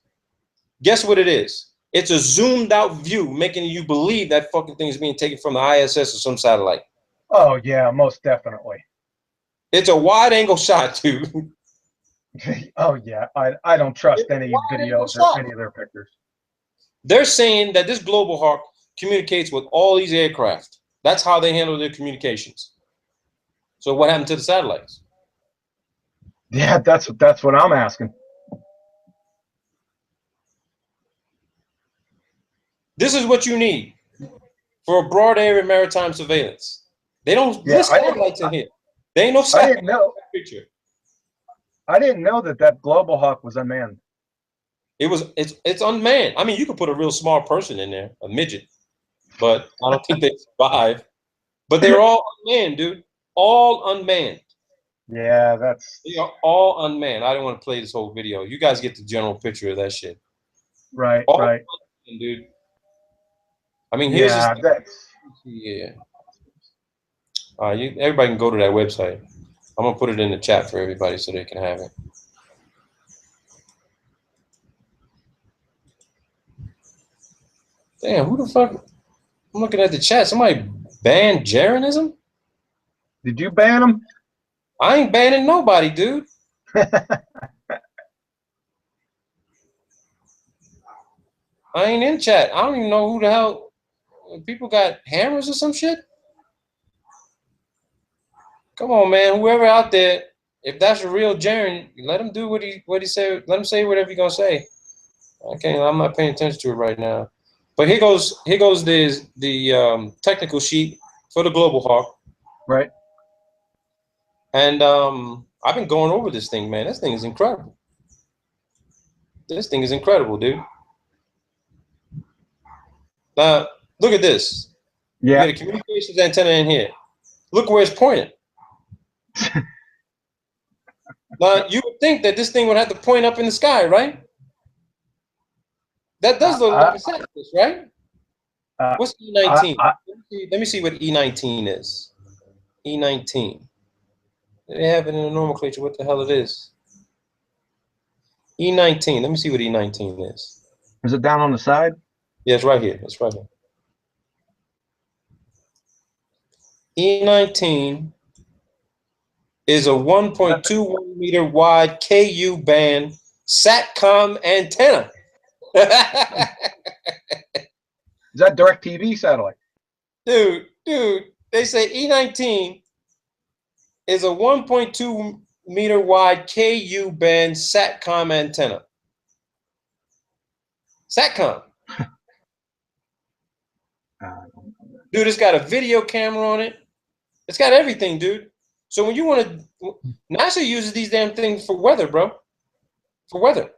guess what it is? It's a zoomed out view, making you believe that fucking thing is being taken from the ISS or some satellite. Oh yeah, most definitely. It's a wide angle shot, dude. Oh yeah, I don't trust any videos or any of their pictures. They're saying that this Global Hawk communicates with all these aircraft. That's how they handle their communications. So what happened to the satellites? Yeah, that's what I'm asking. This is what you need for a broad area maritime surveillance. They don't list satellites in here. They ain't no satellite. I didn't know. Picture. I didn't know that Global Hawk was unmanned. It's unmanned. I mean, you could put a real small person in there, a midget, but I don't think they survive. But they're all unmanned, dude. All unmanned. Yeah, they are all unmanned. I don't want to play this whole video. You guys get the general picture of that shit. Right, all right. Unmanned, dude. I mean, here's yeah. Everybody can go to that website. I'm gonna put it in the chat for everybody so they can have it. Damn, who the fuck? I'm looking at the chat. Somebody banned Jeranism? Did you ban him? I ain't banning nobody, dude. I ain't in chat. I don't even know who the hell. People got hammers or some shit? Come on, man. Whoever out there, if that's a real Jaren, let him do what he said. Let him say whatever he's gonna say. I'm not paying attention to it right now. But here goes the technical sheet for the Global Hawk. Right. And I've been going over this thing, man. This thing is incredible. This thing is incredible, dude. Now, look at this. Yeah. You got a communications antenna in here. Look where it's pointed. Now, you would think that this thing would have to point up in the sky, right? That does look like a satellite, right? What's E19? Let me see what E19 is. E19. They have it in the nomenclature. What the hell it is? E19. Let me see what E19 is. Is it down on the side? Yeah, it's right here. It's right here. E19 is a 1.21 meter wide KU band SATCOM antenna. Is that DirecTV satellite? Dude, they say E19 is a 1.2 meter wide KU band SATCOM antenna. SATCOM. Dude, it's got a video camera on it. It's got everything, dude. So when you want to, NASA uses these damn things for weather, bro. For weather.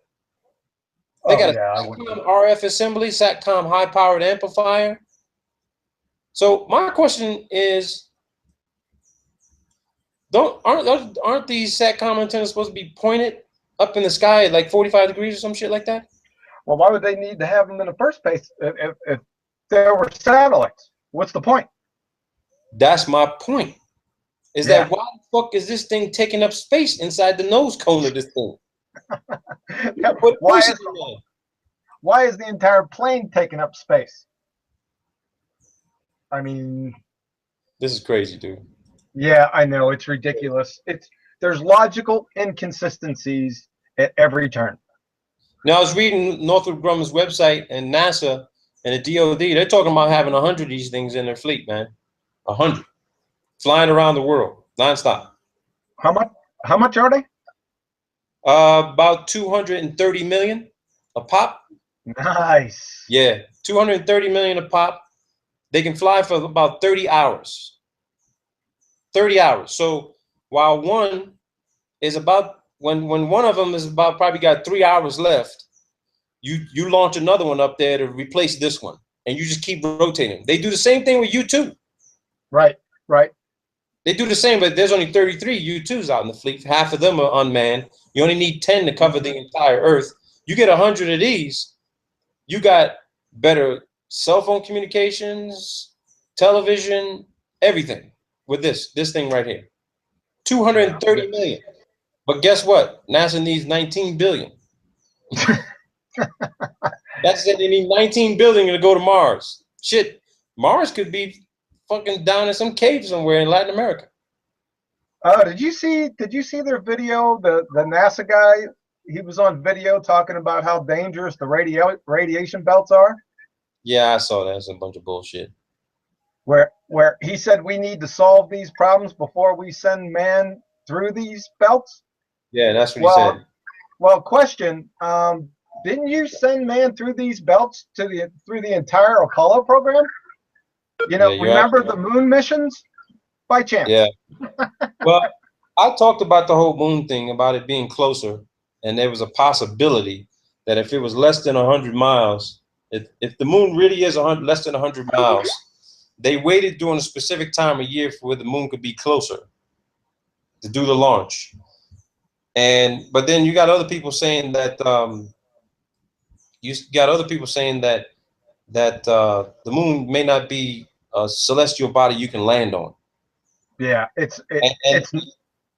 They got a SATCOM RF assembly, SATCOM high-powered amplifier. So my question is, aren't these SATCOM antennas supposed to be pointed up in the sky at like 45 degrees or some shit like that? Well, why would they need to have them in the first place if there were satellites? What's the point? That's my point. Is that why the fuck is this thing taking up space inside the nose cone of this thing? Yeah, why is the entire plane taking up space? I mean, this is crazy, dude. Yeah, I know, it's ridiculous. There's logical inconsistencies at every turn. Now I was reading Northrop Grumman's website and NASA and the DoD. They're talking about having 100 of these things in their fleet, man. 100 flying around the world nonstop. How much are they? About 230 million a pop. Nice. Yeah, 230 million a pop. They can fly for about 30 hours. 30 hours. So while one is about when one of them is about probably got 3 hours left, you launch another one up there to replace this one, and you just keep rotating. They do the same thing with U-2. Right. They do the same, but there's only 33 U-2s out in the fleet. Half of them are unmanned. You only need 10 to cover the entire Earth. You get 100 of these, you got better cell phone communications, television, everything with this thing right here. 230 million. But guess what? NASA needs 19 billion. That's it. They need 19 billion to go to Mars. Shit, Mars could be fucking down in some cave somewhere in Latin America. Oh, did you see their video? The NASA guy, he was on video talking about how dangerous the radiation belts are. Yeah, I saw that. It's a bunch of bullshit. Where he said we need to solve these problems before we send man through these belts. Yeah, that's what he said. Well, question: didn't you send man through these belts through the entire Apollo program? You know, remember the moon missions? By chance? Yeah. Well, I talked about the whole moon thing, about it being closer, and there was a possibility that if it was less than 100 miles, if the moon really is less than 100 miles, they waited during a specific time of year for where the moon could be closer to do the launch. But then you got other people saying that the moon may not be a celestial body you can land on. Yeah, it's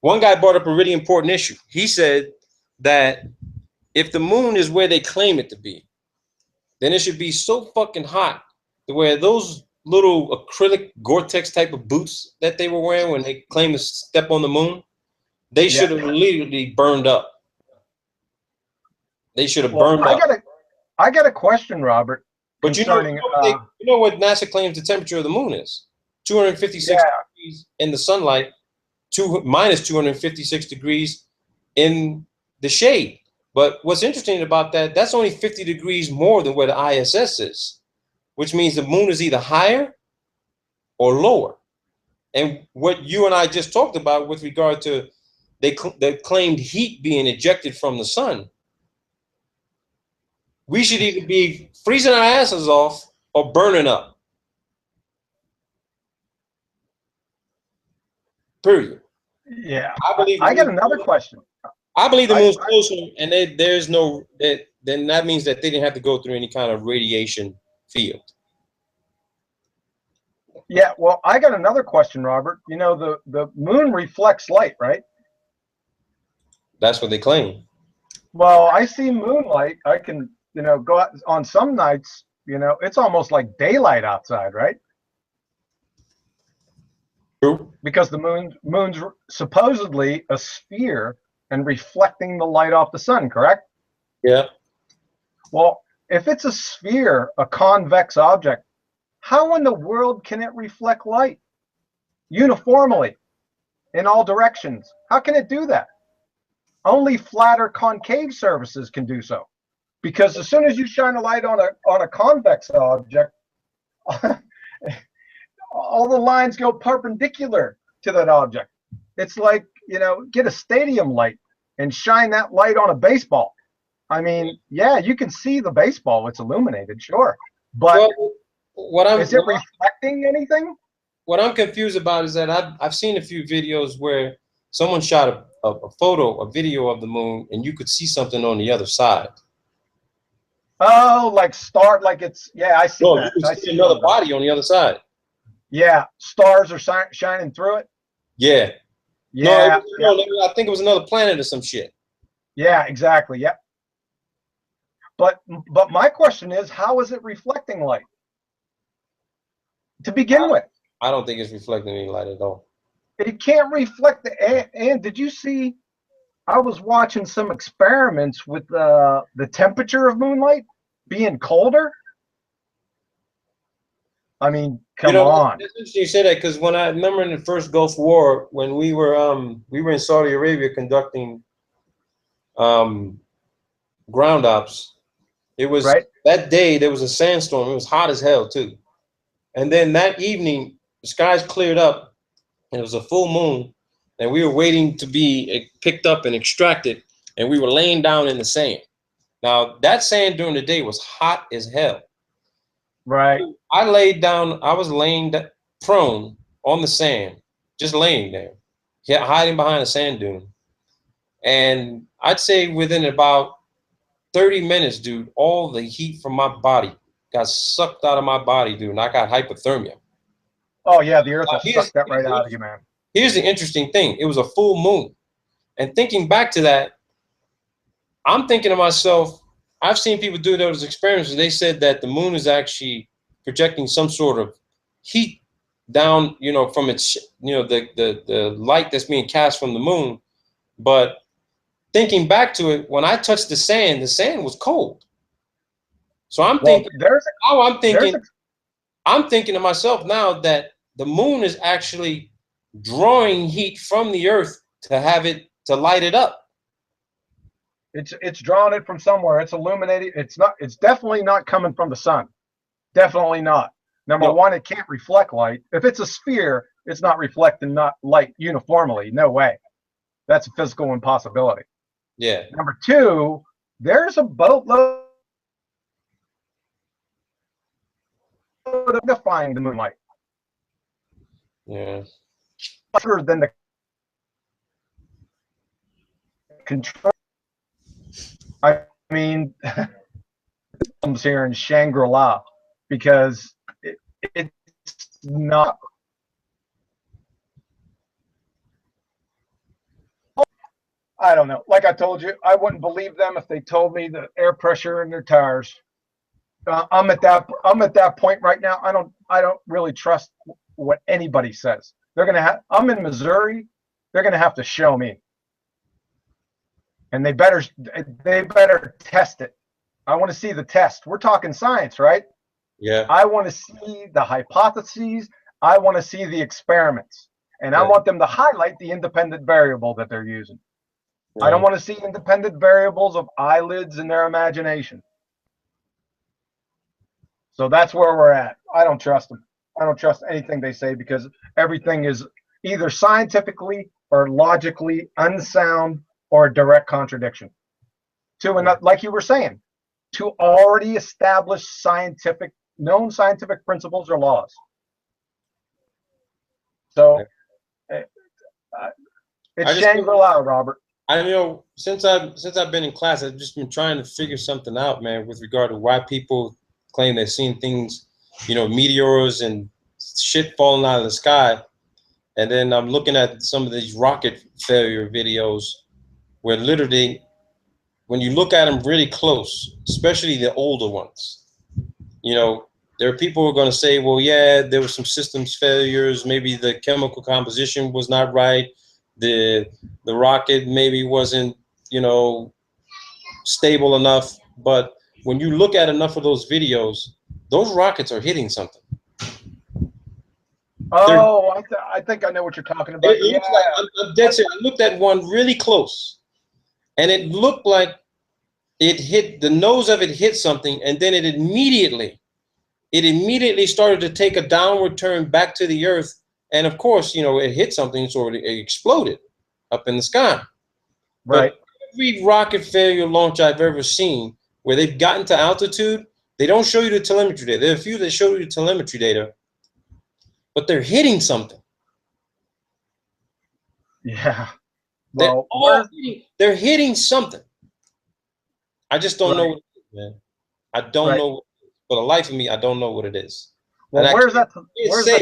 one guy brought up a really important issue. He said that if the moon is where they claim it to be, then it should be so fucking hot to where those little acrylic Gore-Tex type of boots that they were wearing when they claimed to step on the moon, they should have literally burned up. They should have burned up. I got a question, Robert. But you know what NASA claims the temperature of the moon is? 256 degrees in the sunlight, minus 256 degrees in the shade. But what's interesting about that, that's only 50 degrees more than where the ISS is, which means the moon is either higher or lower. And what you and I just talked about with regard to the claimed heat being ejected from the sun, we should either be freezing our asses off or burning up. Period. Yeah. I got another question. I believe the moon's closer, and then that means that they didn't have to go through any kind of radiation field. Yeah, well, I got another question, Robert. You know, the moon reflects light, right? That's what they claim. Well, I see moonlight. I can, go out on some nights, it's almost like daylight outside, right? True. Because the moon's supposedly a sphere and reflecting the light off the sun, correct? Yeah. Well, if it's a sphere, a convex object, how in the world can it reflect light uniformly in all directions? How can it do that? Only flat or concave surfaces can do so. Because as soon as you shine a light on a convex object, all the lines go perpendicular to that object. It's like, get a stadium light and shine that light on a baseball. I mean, yeah, you can see the baseball. It's illuminated, sure. But is it reflecting anything? What I'm confused about is that I've seen a few videos where someone shot a video of the moon, and you could see something on the other side. Oh, like it's, yeah, I see that. You could see another body on the other side. Yeah, stars are shining through it. Yeah. Yeah. I think it was another planet or some shit. Yeah, exactly. Yep. But my question is, how is it reflecting light to begin with? I don't think it's reflecting any light at all. It can't reflect and did you see? I was watching some experiments with the temperature of moonlight being colder. I mean, come on. It's interesting you say that, because when I remember in the first Gulf War, when we were in Saudi Arabia conducting ground ops, it was that day there was a sandstorm. It was hot as hell too, and then that evening the skies cleared up, and it was a full moon, and we were waiting to be picked up and extracted, and we were laying down in the sand. Now that sand during the day was hot as hell. Right. I laid down. I was laying prone on the sand, just laying there, hiding behind a sand dune. And I'd say within about 30 minutes, dude, all the heat from my body got sucked out of my body, dude, and I got hypothermia. Oh yeah, the Earth will Here's- suck that right out of you, man. Here's the interesting thing. It was a full moon. And thinking back to that, I'm thinking to myself, I've seen people do those experiments. They said that the moon is actually projecting some sort of heat down, you know, from its, you know, the light that's being cast from the moon. But thinking back to it, when I touched the sand was cold. So I'm thinking, I'm thinking to myself now that the moon is actually drawing heat from the earth to have it to light it up. It's drawing it from somewhere. It's illuminating. It's definitely not coming from the sun. Definitely not. Number one, it can't reflect light. If it's a sphere, it's not reflecting not light uniformly. No way. That's a physical impossibility. Yeah. Number two, there's a boatload of magnifying the moonlight. Yeah. Other than the control. I mean, comes here in Shangri-La because it's not. I don't know. Like I told you, I wouldn't believe them if they told me the air pressure in their tires. I'm at that point right now. I don't really trust what anybody says. They're gonna have. I'm in Missouri. They're gonna have to show me, and they better test it. I want to see the test. We're talking science, right? Yeah. I want to see the hypotheses. I want to see the experiments, and I want them to highlight the independent variable that they're using. I don't want to see independent variables of eyelids in their imagination. So that's where we're at. I don't trust them. I don't trust anything they say because everything is either scientifically or logically unsound or a direct contradiction to another, like you were saying, to already established known scientific principles or laws. So it's Shangri-La, Robert. I know since I've been in class, I've just been trying to figure something out, man, with regard to why people claim they've seen things, you know, meteors and shit falling out of the sky. And then I'm looking at some of these rocket failure videos where literally, when you look at them really close, especially the older ones, you know, there are people who are going to say, well, yeah, there were some systems failures. Maybe the chemical composition was not right. The rocket maybe wasn't, you know, stable enough. But when you look at enough of those videos, those rockets are hitting something. Oh, I think I know what you're talking about. It looks like, I'm dead serious. I looked at one really close, and it looked like it hit, the nose of it hit something, and then it immediately started to take a downward turn back to the earth. And of course, you know, it hit something, so it exploded up in the sky. Right. But every rocket failure launch I've ever seen where they've gotten to altitude, they don't show you the telemetry data. There are a few that show you the telemetry data, but they're hitting something. Yeah. Well, they're hitting something. I just don't know what it is, man. I don't know. For the life of me, I don't know what it is. Well, where's that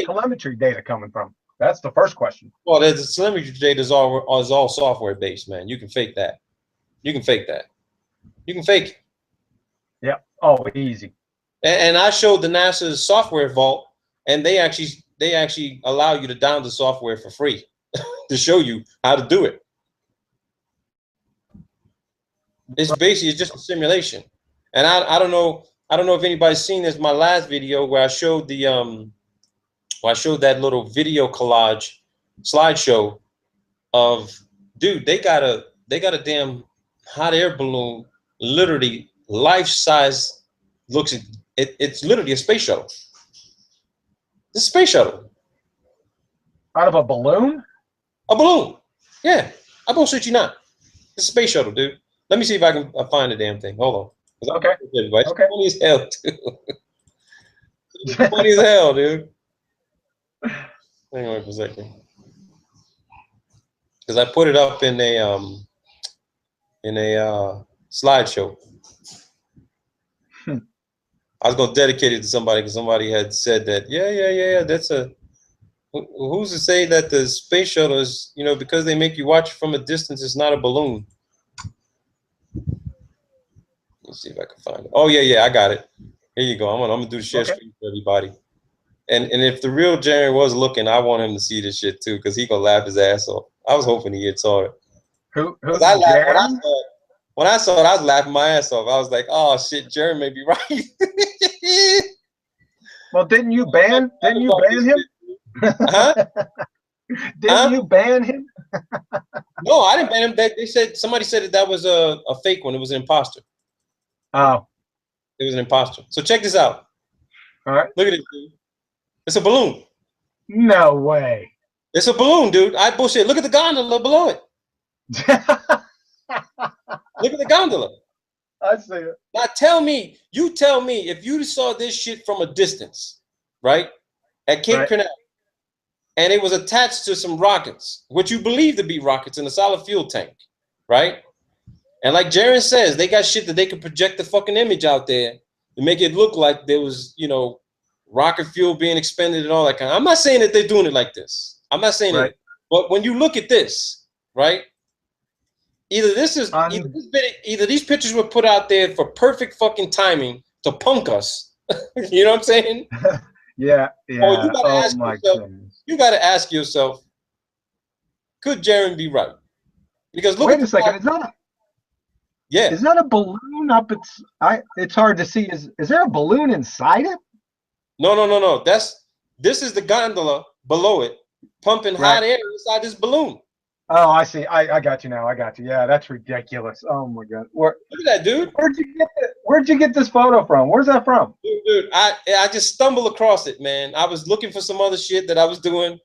telemetry data coming from? That's the first question. Well, the telemetry data is all software based, man. You can fake that. You can fake that. You can fake it. Yeah. Oh, easy. And I showed the NASA software vault, and they actually allow you to download the software for free to show you how to do it. It's just a simulation. And I don't know if anybody's seen this. My last video where I showed that little video collage slideshow of, dude, they got a damn hot air balloon, literally life size. It's literally a space shuttle. It's a space shuttle. Out of a balloon? A balloon. Yeah. I bullshit you not. It's a space shuttle, dude. Let me see if I can find the damn thing. Hold on. Okay. It's funny as hell, too. It's funny as hell, dude. Hang on for a second. Because I put it up in a slideshow. I was gonna dedicate it to somebody because somebody had said that, yeah, that's a Who's to say that the space shuttle is, you know, because they make you watch from a distance, it's not a balloon? Let's see if I can find it. Oh yeah, I got it. Here you go. I'm gonna do the share screen for everybody. And if the real Jerry was looking, I want him to see this shit too, because he gonna laugh his ass off. I was hoping he had saw it. Who's I laughed, Jerry? when I saw it, I was laughing my ass off. I was like, oh shit, Jerry may be right. Well, didn't you ban him? Huh? Didn't you ban him? No, I didn't ban him. They said, somebody said that was a fake one. It was an imposter. Oh. It was an imposter. So check this out. All right. Look at this, dude. It's a balloon. No way. It's a balloon, dude. I bullshit. Look at the gondola below it. Look at the gondola. I see it. Now tell me, if you saw this shit from a distance, right? At Cape Canaveral, and it was attached to some rockets, what you believe to be rockets in a solid fuel tank, right? And like Jaren says, they got shit that they could project the fucking image out there to make it look like there was, you know, rocket fuel being expended and all that kind of. I'm not saying that they're doing it like this. I'm not saying it. But when you look at this, right? Either these pictures were put out there for perfect fucking timing to punk us. You know what I'm saying? Yeah. Or you gotta ask yourself, you gotta ask yourself, could Jaren be right? Because look. Wait a second, it's not a balloon up. It's hard to see. Is there a balloon inside it? No. This is the gondola below it, pumping hot air inside this balloon. Oh, I see. I got you now. I got you. Yeah, that's ridiculous. Oh my god. Look at that, dude. Where'd you get this photo from? Where's that from? Dude, I just stumbled across it, man. I was looking for some other shit that I was doing,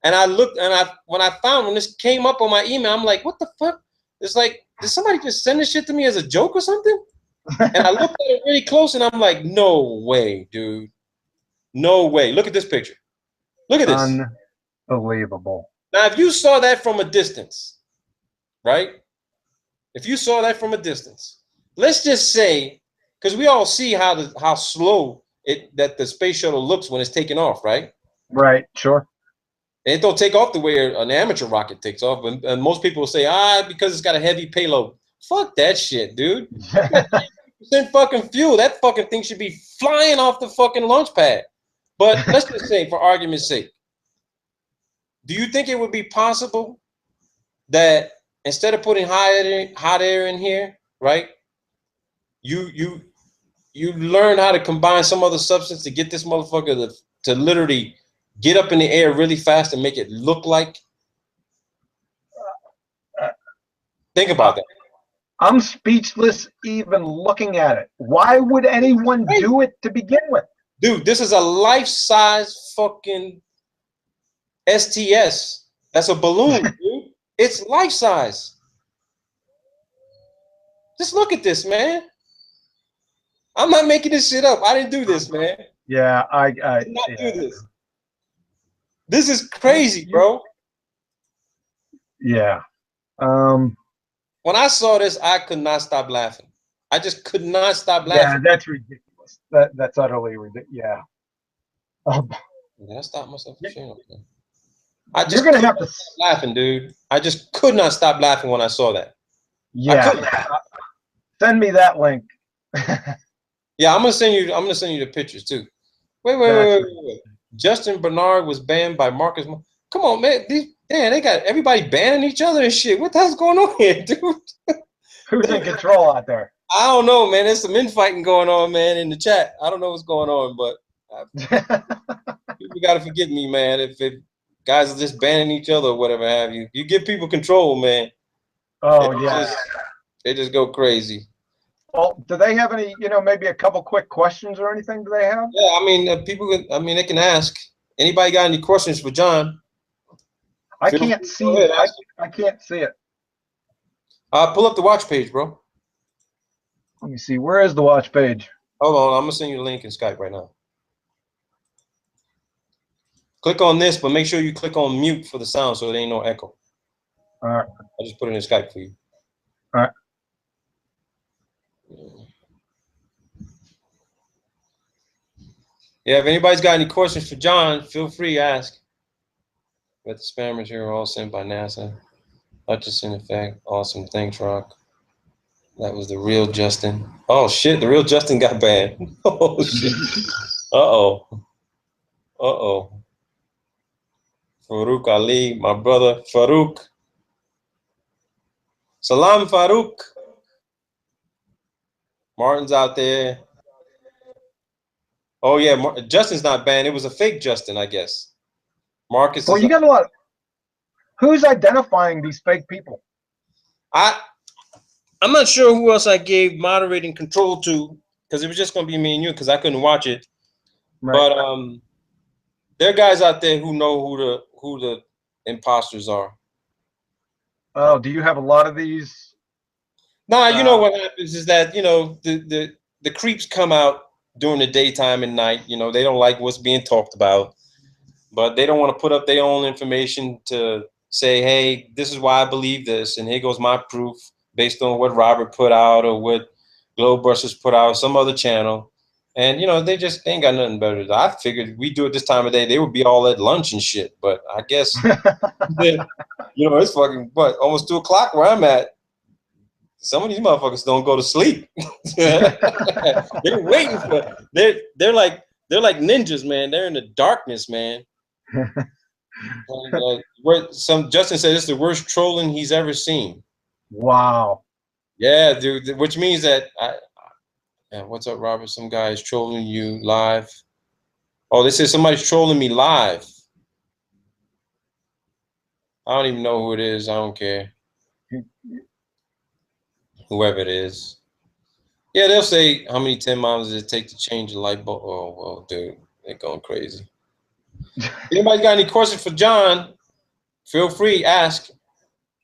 and I looked, and when this came up on my email, I'm like, what the fuck? It's like, did somebody just send this shit to me as a joke or something? And I looked at it really close, and I'm like, no way, dude. No way. Look at this picture. Look at this. Unbelievable. Now, if you saw that from a distance, right? If you saw that from a distance, let's just say, because we all see how slow that the space shuttle looks when it's taking off, right? Right, sure. And it don't take off the way an amateur rocket takes off. And most people will say, because it's got a heavy payload. Fuck that shit, dude. 30% fucking fuel. That fucking thing should be flying off the fucking launch pad. But let's just say, for argument's sake, do you think it would be possible that instead of putting hot air in here, right? You learn how to combine some other substance to get this motherfucker to literally get up in the air really fast and make it look like. Think about that. I'm speechless even looking at it. Why would anyone do it to begin with? Dude, this is a life-size fucking STS. That's a balloon, dude. It's life-size. Just look at this, man. I'm not making this shit up. I didn't do this, man. Yeah, I did not do this. This is crazy, bro. Yeah. When I saw this, I could not stop laughing. I just could not stop laughing. Yeah, that's ridiculous. That's utterly ridiculous. Yeah. Did I stop myself? Okay. You're gonna have to stop laughing, dude. I just could not stop laughing when I saw that. Yeah. Send me that link. Yeah, I'm gonna send you the pictures too. Wait. Justin Bernard was banned by Marcus. Come on, man. They got everybody banning each other and shit. What the hell's going on here, dude? Who's in control out there? I don't know, man. There's some infighting going on, man, in the chat. I don't know what's going on, but people gotta forgive me, man. If guys are just banning each other or whatever have you. You give people control, man. Oh yeah. They just go crazy. Well, do they have any, maybe a couple quick questions or anything? Do they have? Yeah, I mean, they can ask. Anybody got any questions for John? I can't see it. I can't see it. Pull up the watch page, bro. Let me see. Where is the watch page? Hold on. I'm going to send you the link in Skype right now. Click on this, but make sure you click on mute for the sound so there ain't no echo. All right. I just put it in Skype for you. All right. Yeah, if anybody's got any questions for John, feel free to ask. But the spammers here are all sent by NASA. Hutchinson effect. Awesome. Thanks, Rock. That was the real Justin. Oh shit, the real Justin got banned. Oh shit. Uh-oh. Uh-oh. Farouk Ali, my brother Farouk. Salam Farouk. Martin's out there. Oh yeah, Justin's not banned. It was a fake Justin, I guess. Marcus Well, is you got a lot. Who's identifying these fake people? I'm not sure who else I gave moderating control to, because it was just gonna be me and you, because I couldn't watch it. Right. But there are guys out there who know who the imposters are. Oh, do you have a lot of these? Nah, you know what happens is that, you know, the creeps come out during the daytime and night. You know, they don't like what's being talked about, but they don't want to put up their own information to say, hey, this is why I believe this, and here goes my proof based on what Robert put out or what Globebusters put out, some other channel. And, you know, they ain't got nothing better to do. I figured we do it this time of day, they would be all at lunch and shit. But I guess, you know, it's fucking, what, almost 2 o'clock where I'm at. Some of these motherfuckers don't go to sleep. They're waiting for, they're like ninjas, man. They're in the darkness, man. Justin said it's the worst trolling he's ever seen. Wow. Yeah, dude. Which means that what's up, Robert? Some guy is trolling you live. Oh, they said somebody's trolling me live. I don't even know who it is. I don't care. Whoever it is. Yeah, they'll say how many 10 miles does it take to change a light bulb. Oh, well, dude, they're going crazy. Anybody got any questions for John? Feel free, ask.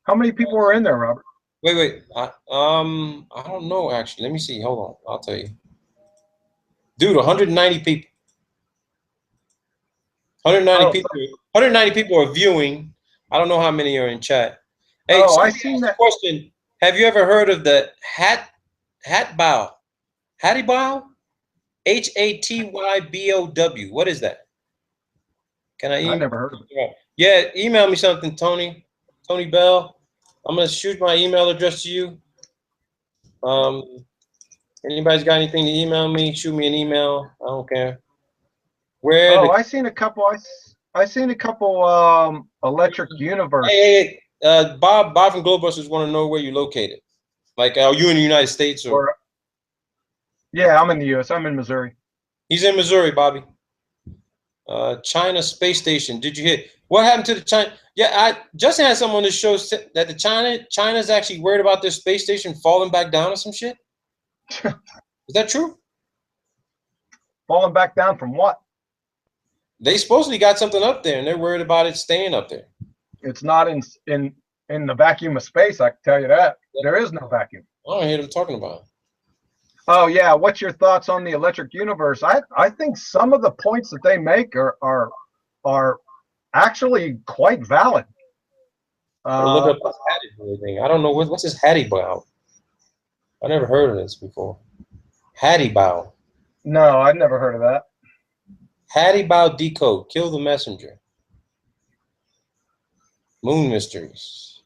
How many people were in there, Robert? Wait. I don't know actually. Let me see. Hold on. I'll tell you. Dude, 190 people. 190 people are viewing. I don't know how many are in chat. Hey, I seen that question. Have you ever heard of the Hattybow? Hattybow? Hattybow. What is that? Can I email? I never heard of it. Yeah, email me something, Tony Bell. I'm gonna shoot my email address to you. Anybody's got anything to email me? Shoot me an email. I don't care. I seen a couple. I seen a couple. Electric Universe. Hey, Bob from Globebusters want to know where you're located. Like, are you in the United States or? Yeah, I'm in the U.S. I'm in Missouri. He's in Missouri, Bobby. China space station. Did you hear what happened to the China? Yeah, Justin had someone on this show said that the China's actually worried about their space station falling back down or some shit. Is that true? Falling back down from what? They supposedly got something up there, and they're worried about it staying up there. It's not in the vacuum of space. I can tell you that. There is no vacuum. I don't hear them talking about it. Oh yeah, what's your thoughts on the Electric Universe? I think some of the points that they make are actually quite valid. Look up this Hattie thing. I don't know what's this Hattybow. I never heard of this before. Hattybow. No, I've never heard of that. Hattybow decode. Kill the messenger. Moon mysteries.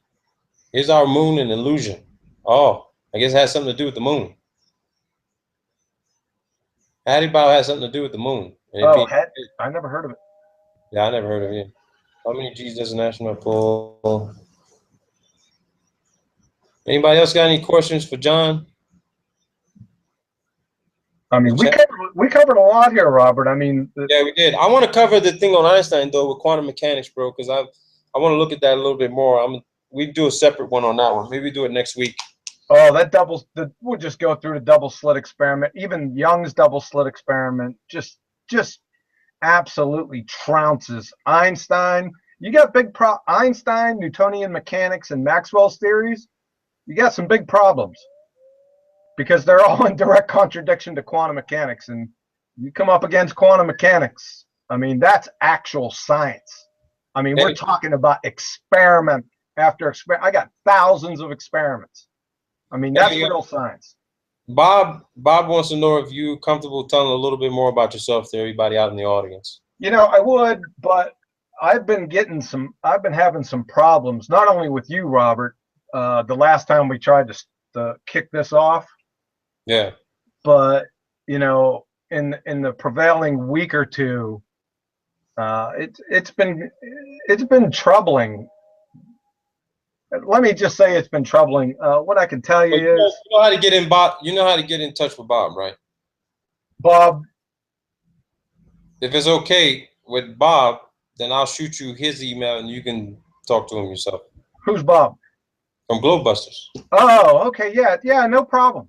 Is our moon an illusion? Oh, I guess it has something to do with the moon. Hattybow has something to do with the moon. I never heard of it. Yeah, I never heard of it. How many G's does a national pull? Anybody else got any questions for John? I mean, we covered a lot here, Robert. I mean, yeah, we did. I want to cover the thing on Einstein though with quantum mechanics, bro, because I want to look at that a little bit more. We do a separate one on that one. Maybe do it next week. Oh, we'll just go through the double slit experiment. Even Young's double slit experiment just absolutely trounces Einstein. You got Einstein, Newtonian mechanics, and Maxwell's theories. You got some big problems because they're all in direct contradiction to quantum mechanics. And you come up against quantum mechanics, I mean, that's actual science. I mean, we're talking about experiment after experiment. I got thousands of experiments. I mean, that's real science. Bob wants to know if you're comfortable telling a little bit more about yourself to everybody out in the audience. You know, I would, but I've been having some problems, not only with you, Robert, the last time we tried to kick this off. Yeah. But, you know, in the prevailing week or two, it's been troubling. Let me just say it's been troubling. What I can tell you But you is, know how to get in Bob. You know how to get in touch with Bob, right? Bob. If it's okay with Bob, then I'll shoot you his email and you can talk to him yourself. Who's Bob? From Globebusters. Oh, okay, yeah, no problem,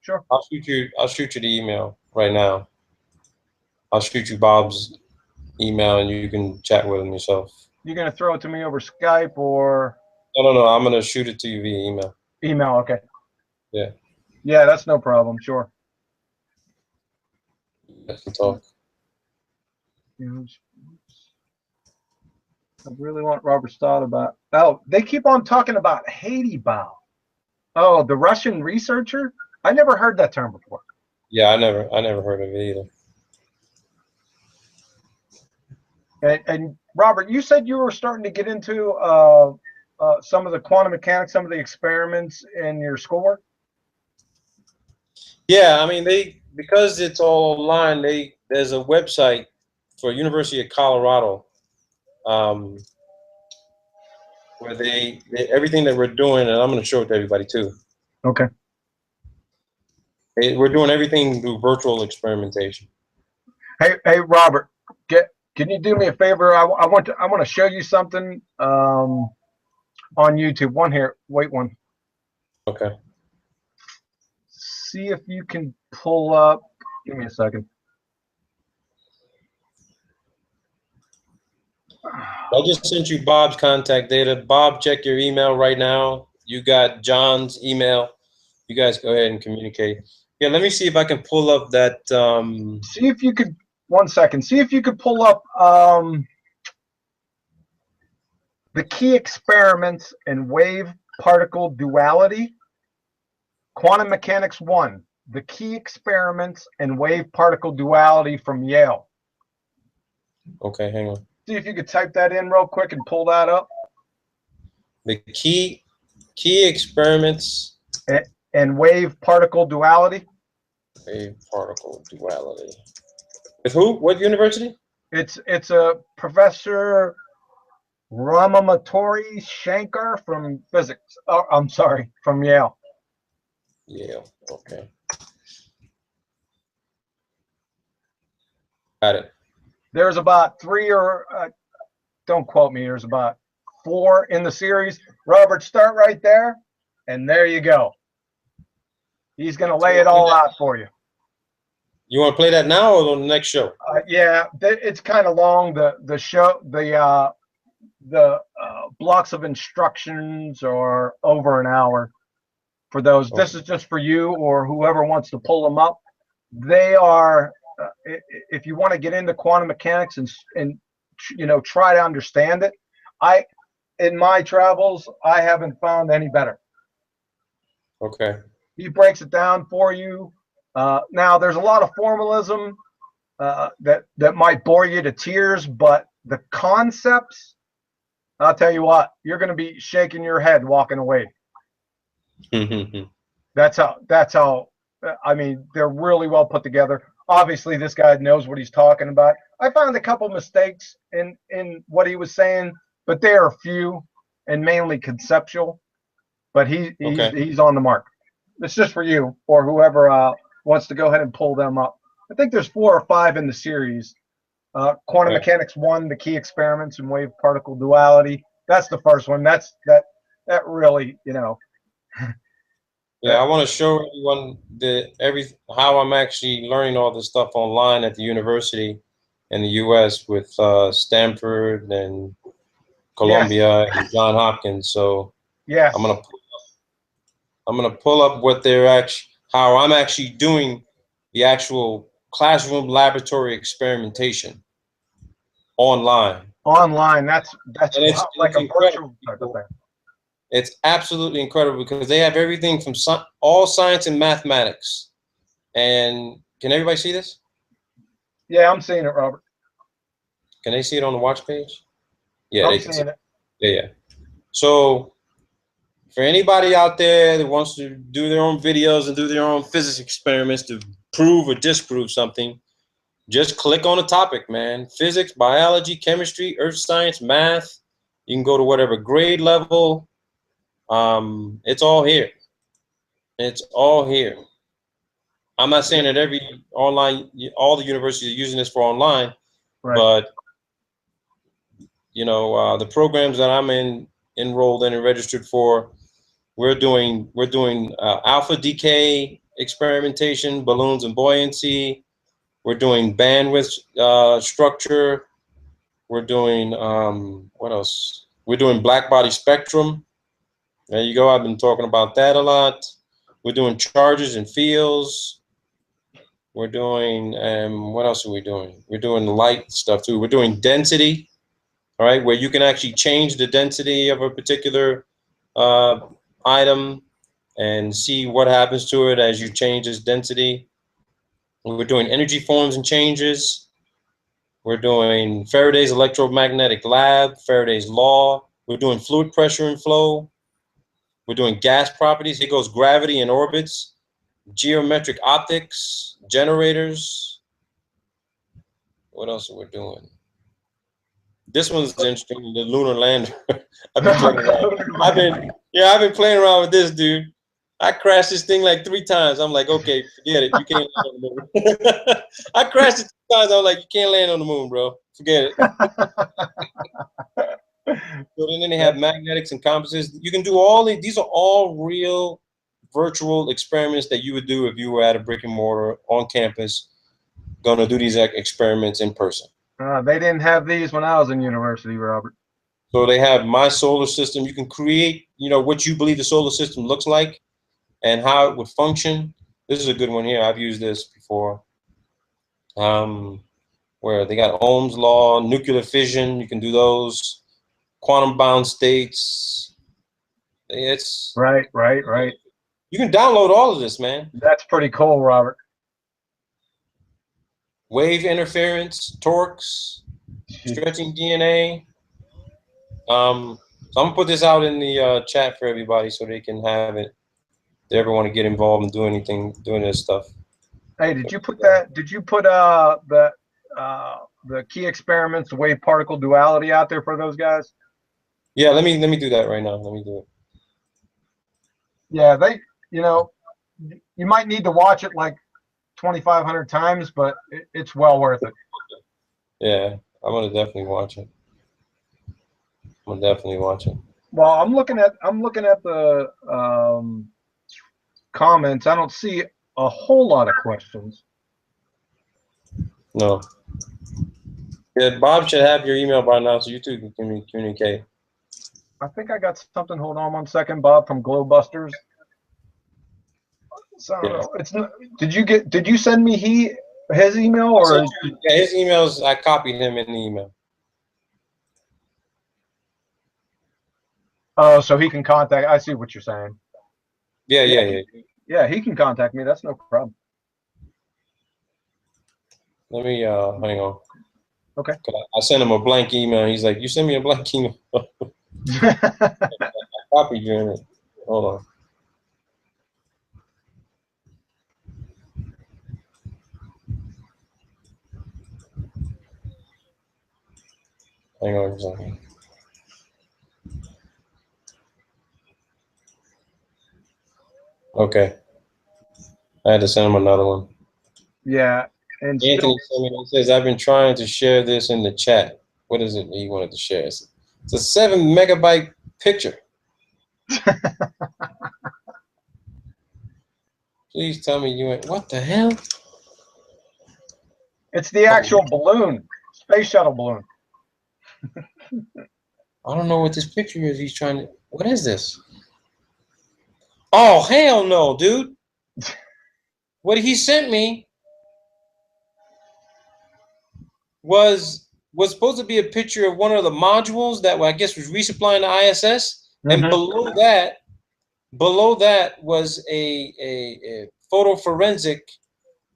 sure. I'll shoot you the email right now. I'll shoot you Bob's email and you can chat with him yourself. You're gonna throw it to me over Skype or? No. I'm gonna shoot it to you via email. Email, okay. Yeah. Yeah, that's no problem. Sure. I can talk. I really want Robert's thought about. Oh, they keep on talking about Haiti Bao. Oh, the Russian researcher? I never heard that term before. Yeah, I never heard of it either. And Robert, you said you were starting to get into some of the quantum mechanics, some of the experiments in your schoolwork. Yeah, I mean because it's all online. There's a website for University of Colorado where they everything that we're doing, and I'm going to show it to everybody too. Okay. We're doing everything through virtual experimentation. Hey, Robert, can you do me a favor? I want to show you something on YouTube. One here. Wait one. Okay. See if you can pull up. Give me a second. I just sent you Bob's contact data. Bob, check your email right now. You got John's email. You guys go ahead and communicate. Yeah, let me see if I can pull up that. See if you could. 1 second. See if you could pull up the key experiments in wave particle duality. Quantum Mechanics 1, the key experiments in wave particle duality from Yale. Okay, hang on. See if you could type that in real quick and pull that up. The key experiments and wave particle duality. Wave particle duality. With who? What university? It's a Professor Ramamotori Shankar from physics. Oh, I'm sorry, from Yale. Yale. Okay. Got it. There's about 3 or don't quote me. There's about 4 in the series. Robert, start right there, and there you go. He's going to lay it all out for you. You want to play that now or on the next show? Yeah, it's kind of long. The show, the blocks of instructions are over an hour for those. Okay. This is just for you or whoever wants to pull them up. They are, if you want to get into quantum mechanics and you know, try to understand it. In my travels, I haven't found any better. Okay. He breaks it down for you. Now, there's a lot of formalism that might bore you to tears, but the concepts, I'll tell you what, you're going to be shaking your head walking away. That's how, I mean, they're really well put together. Obviously, this guy knows what he's talking about. I found a couple mistakes in what he was saying, but they are few and mainly conceptual. But he's on the mark. It's just for you or whoever wants to go ahead and pull them up. I think there's 4 or 5 in the series. Quantum Mechanics 1, the key experiments in wave particle duality. That's the first one. That really, you know. Yeah, I want to show everyone how I'm actually learning all this stuff online at the university in the U.S. with Stanford and Columbia and Johns Hopkins. So yes. I'm gonna pull up what how I'm actually doing the actual classroom laboratory experimentation online. Online, that's like a virtual type of thing. It's absolutely incredible because they have everything from all science and mathematics. And can everybody see this? Yeah, I'm seeing it, Robert. Can they see it on the watch page? Yeah, they I'm can see. seeing it. Yeah. So for anybody out there that wants to do their own videos and do their own physics experiments to prove or disprove something, just click on a topic, man. Physics, biology, chemistry, earth science, math. You can go to whatever grade level. It's all here. It's all here. I'm not saying that every online, all the universities are using this for online, Right. but you know, the programs that I'm enrolled in and registered for, we're doing alpha decay experimentation, balloons and buoyancy. We're doing bandwidth structure. We're doing what else? We're doing black body spectrum. There you go. I've been talking about that a lot. We're doing charges and fields. We're doing what else are we doing? We're doing light stuff too. We're doing density, all right, where you can actually change the density of a particular item and see what happens to it as you change its density. We're doing energy forms and changes. We're doing Faraday's electromagnetic lab, Faraday's law. We're doing fluid pressure and flow. We're doing gas properties. Here goes gravity and orbits, geometric optics, generators. What else are we doing? This one's interesting, the lunar lander. I've been playing around. I've been playing around with this, dude. I crashed this thing like 3 times. I'm like, okay, forget it. You can't land on the moon. I crashed it 2 times. I was like, you can't land on the moon, bro. Forget it. So then they have magnetics and compasses. You can do all these are all real virtual experiments that you would do if you were at a brick and mortar on campus, going to do these experiments in person. They didn't have these when I was in university, Robert. So they have my solar system. You can create, you know, what you believe the solar system looks like and how it would function. This is a good one here. I've used this before. Where they got Ohm's law, nuclear fission. You can do those. Quantum bound states. It's right. You can download all of this, man. That's pretty cool, Robert. Wave interference, torques, stretching DNA. So I'm gonna put this out in the chat for everybody so they can have it. If they ever want to get involved and doing this stuff. Hey, did you put that? Did you put the key experiments, the wave particle duality out there for those guys? Yeah, let me do that right now. Let me do it. Yeah, you know, you might need to watch it like 2,500 times, but it's well worth it. Yeah, I'm gonna definitely watch it. I'm gonna definitely watch it. Well, I'm looking at the comments. I don't see a whole lot of questions. No. Yeah, Bob should have your email by now, so you two can communicate. I think I got something. Hold on 1 second, Bob from Glowbusters. So Yeah. it's not, did you send me his email or yeah, his emails? I copied him in the email. Oh, so he can contact. I see what you're saying. Yeah. Yeah, he can contact me. That's no problem. Let me hang on. Okay. I sent him a blank email. And he's like, "You send me a blank email." I copied you in it. Hold on. Hang on a second. Okay. I had to send him another one. Yeah, and Anthony says, "I've been trying to share this in the chat." What is it that he wanted to share? It's a 7 megabyte picture. Please tell me you ain't. What the hell? it's the actual balloon, space shuttle balloon. I don't know what this picture is. He's trying to. What is this? Oh, hell no, dude. What he sent me was supposed to be a picture of one of the modules that I guess was resupplying the ISS, and below that was a photo forensic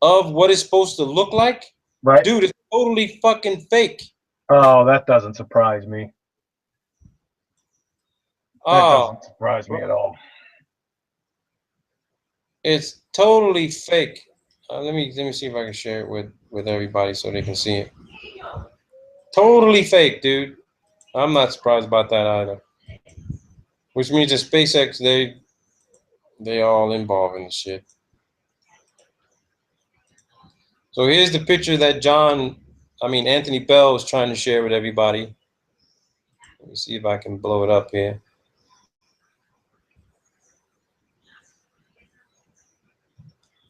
of what it's supposed to look like. Right. Dude, it's totally fucking fake. Oh, that doesn't surprise me. That Oh, doesn't surprise me at all. it's totally fake. Let me see if I can share it with everybody so they can see it. Totally fake, dude. I'm not surprised about that either. Which means that SpaceX, they all involved in the shit. So here's the picture that Anthony Bell was trying to share with everybody. Let me see if I can blow it up here.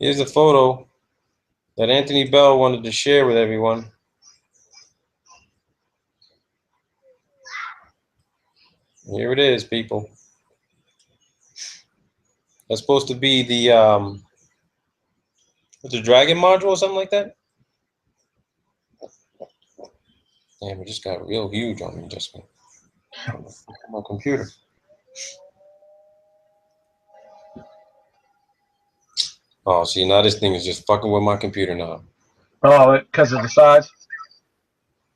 Here's a photo that Anthony Bell wanted to share with everyone. Here it is, people. That's supposed to be the Dragon module or something like that. Damn, it just got real huge on me just now. My computer. Oh, see, now this thing is just fucking with my computer now. Oh, because of the size?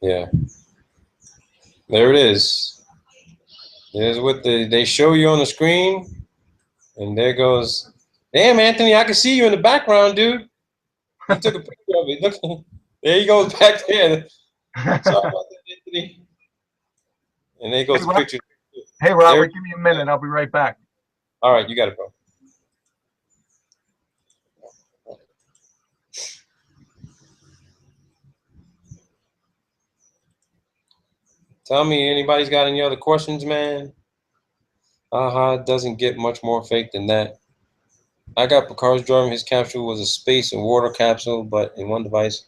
Yeah. There it is. There's what they show you on the screen. And there goes. Damn, Anthony, I can see you in the background, dude. He took a picture of it. Look, there he goes back there. Sorry about that, Anthony. And there goes the picture. Hey, Robert, give me a minute. I'll be right back. All right, you got it, bro. Tell me, anybody's got any other questions, man? It doesn't get much more fake than that. I got Picard's drawing. His capsule was a space and water capsule, but in one device.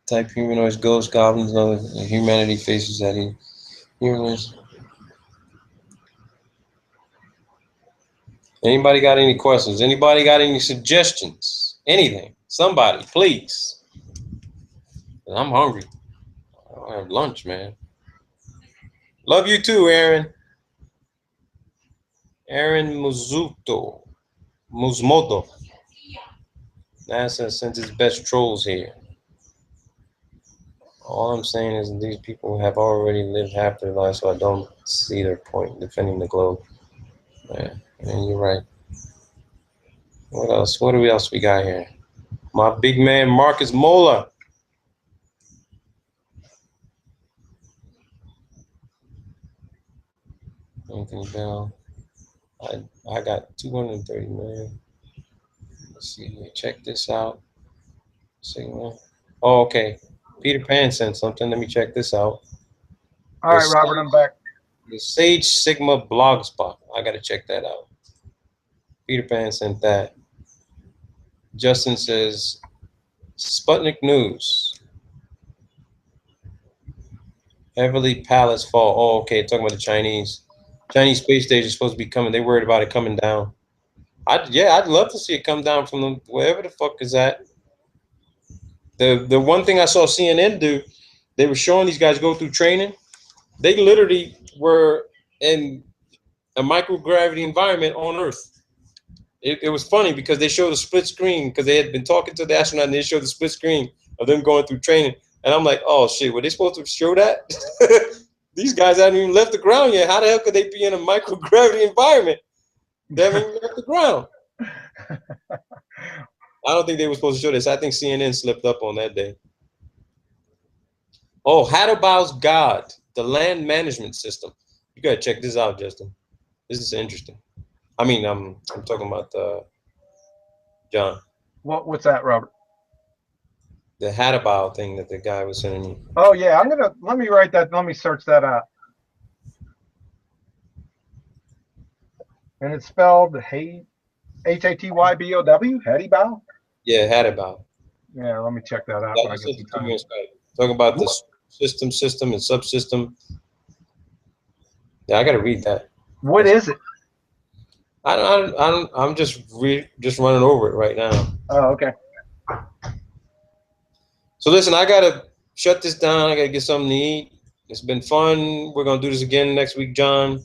Type humanoids, ghosts, goblins, and other humanity faces that he humans. Anybody got any questions? Anybody got any suggestions? Anything? Somebody, please. I'm hungry. I don't have lunch, man. Love you too, Aaron. Aaron Muzmoto. NASA sent its best trolls here. All I'm saying is these people have already lived half their lives, so I don't see their point in defending the globe. Yeah, and you're right. What else? What else we got here? My big man, Marcus Mola. Anthony Bell. I got 230 million. Let's see here. Check this out. Signal. Oh, okay. Peter Pan sent something. Let me check this out. All right, Robert, I'm back. The Sage Sigma blog spot. I gotta check that out. Peter Pan sent that. Justin says Sputnik News. Heavily Palace fall. Oh, okay. Talking about the Chinese space station is supposed to be coming. They worried about it coming down. I'd love to see it come down from them, wherever the fuck is that. The one thing I saw CNN do, they were showing these guys go through training. They literally were in a microgravity environment on Earth. It was funny because they showed a split screen because they had been talking to the astronaut and they showed the split screen of them going through training. And I'm like, oh shit, were they supposed to show that? These guys hadn't even left the ground yet. How the hell could they be in a microgravity environment? They haven't even left the ground. I don't think they were supposed to show this. I think CNN slipped up on that day. Oh, Hadabau's God, the land management system. You gotta check this out, Justin. This is interesting. I mean, I'm talking about John. What's that, Robert? The Hadabau thing that the guy was sending me. Oh yeah, let me write that. Let me search that out. And it's spelled Hattybow. Hattybow. Yeah, Hadabau. Yeah, let me check that out. Talking about the system and subsystem. Yeah, I gotta read that. What is it? I'm just running over it right now. Oh, okay. So listen, I gotta shut this down. I gotta get something to eat. It's been fun. We're gonna do this again next week, John.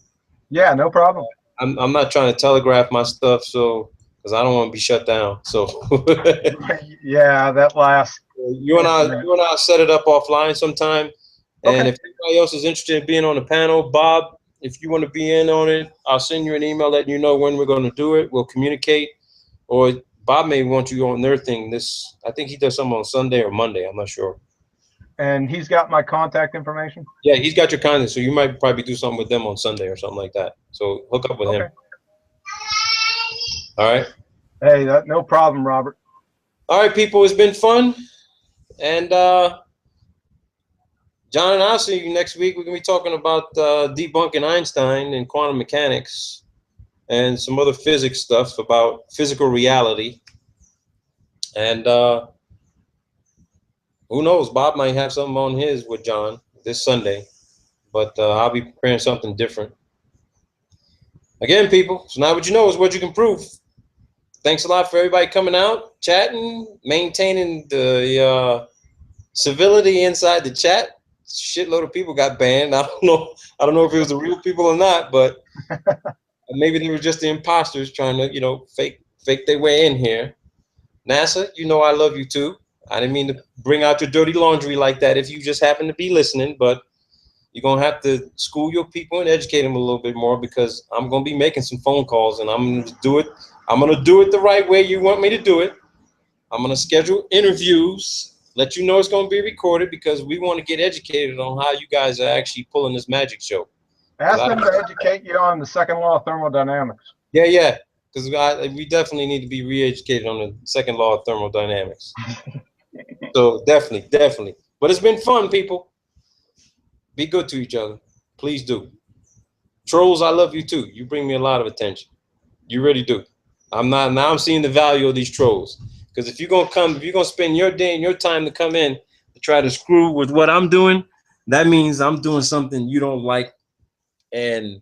Yeah, no problem. I'm not trying to telegraph my stuff, so because I don't want to be shut down. So yeah, that last. You and I set it up offline sometime. And okay. if anybody else is interested in being on the panel, Bob, If you want to be in on it, I'll send you an email letting you know when we're going to do it. We'll communicate. Or Bob may want you on their thing. I think he does something on Sunday or Monday. I'm not sure. And he's got my contact information? Yeah, he's got your contact, so you might probably do something with them on Sunday or something like that. So hook up with him. All right. Hey, no problem, Robert. All right, people. It's been fun. And John and I'll see you next week. We're going to be talking about debunking Einstein and quantum mechanics and some other physics stuff about physical reality. And who knows? Bob might have something on his with John this Sunday. But I'll be preparing something different. Again, people, so now what you know is what you can prove. Thanks a lot for everybody coming out, chatting, maintaining the civility inside the chat. Shitload of people got banned. I don't know if it was the real people or not, but maybe they were just the imposters trying to, fake their way in here. NASA, I love you too. I didn't mean to bring out your dirty laundry like that if you just happen to be listening, but you're going to have to school your people and educate them a little bit more, because I'm going to be making some phone calls, and I'm going to do it. I'm going to do it the right way you want me to do it. I'm going to schedule interviews, let you know it's going to be recorded, because we want to get educated on how you guys are actually pulling this magic show. Ask them to educate you on the second law of thermodynamics. Yeah, because we definitely need to be re-educated on the second law of thermodynamics. So definitely. But it's been fun, people. Be good to each other. Please do. Trolls, I love you too. You bring me a lot of attention. You really do. I'm seeing the value of these trolls. Because if you're gonna spend your day and your time to come in to try to screw with what I'm doing, that means I'm doing something you don't like. And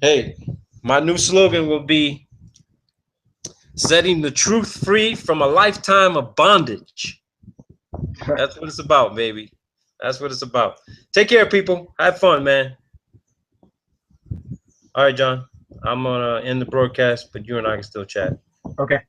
hey, my new slogan will be setting the truth free from a lifetime of bondage. That's what it's about, baby. That's what it's about. Take care, people. Have fun, man. All right, John. I'm going to end the broadcast, but you and I can still chat. Okay.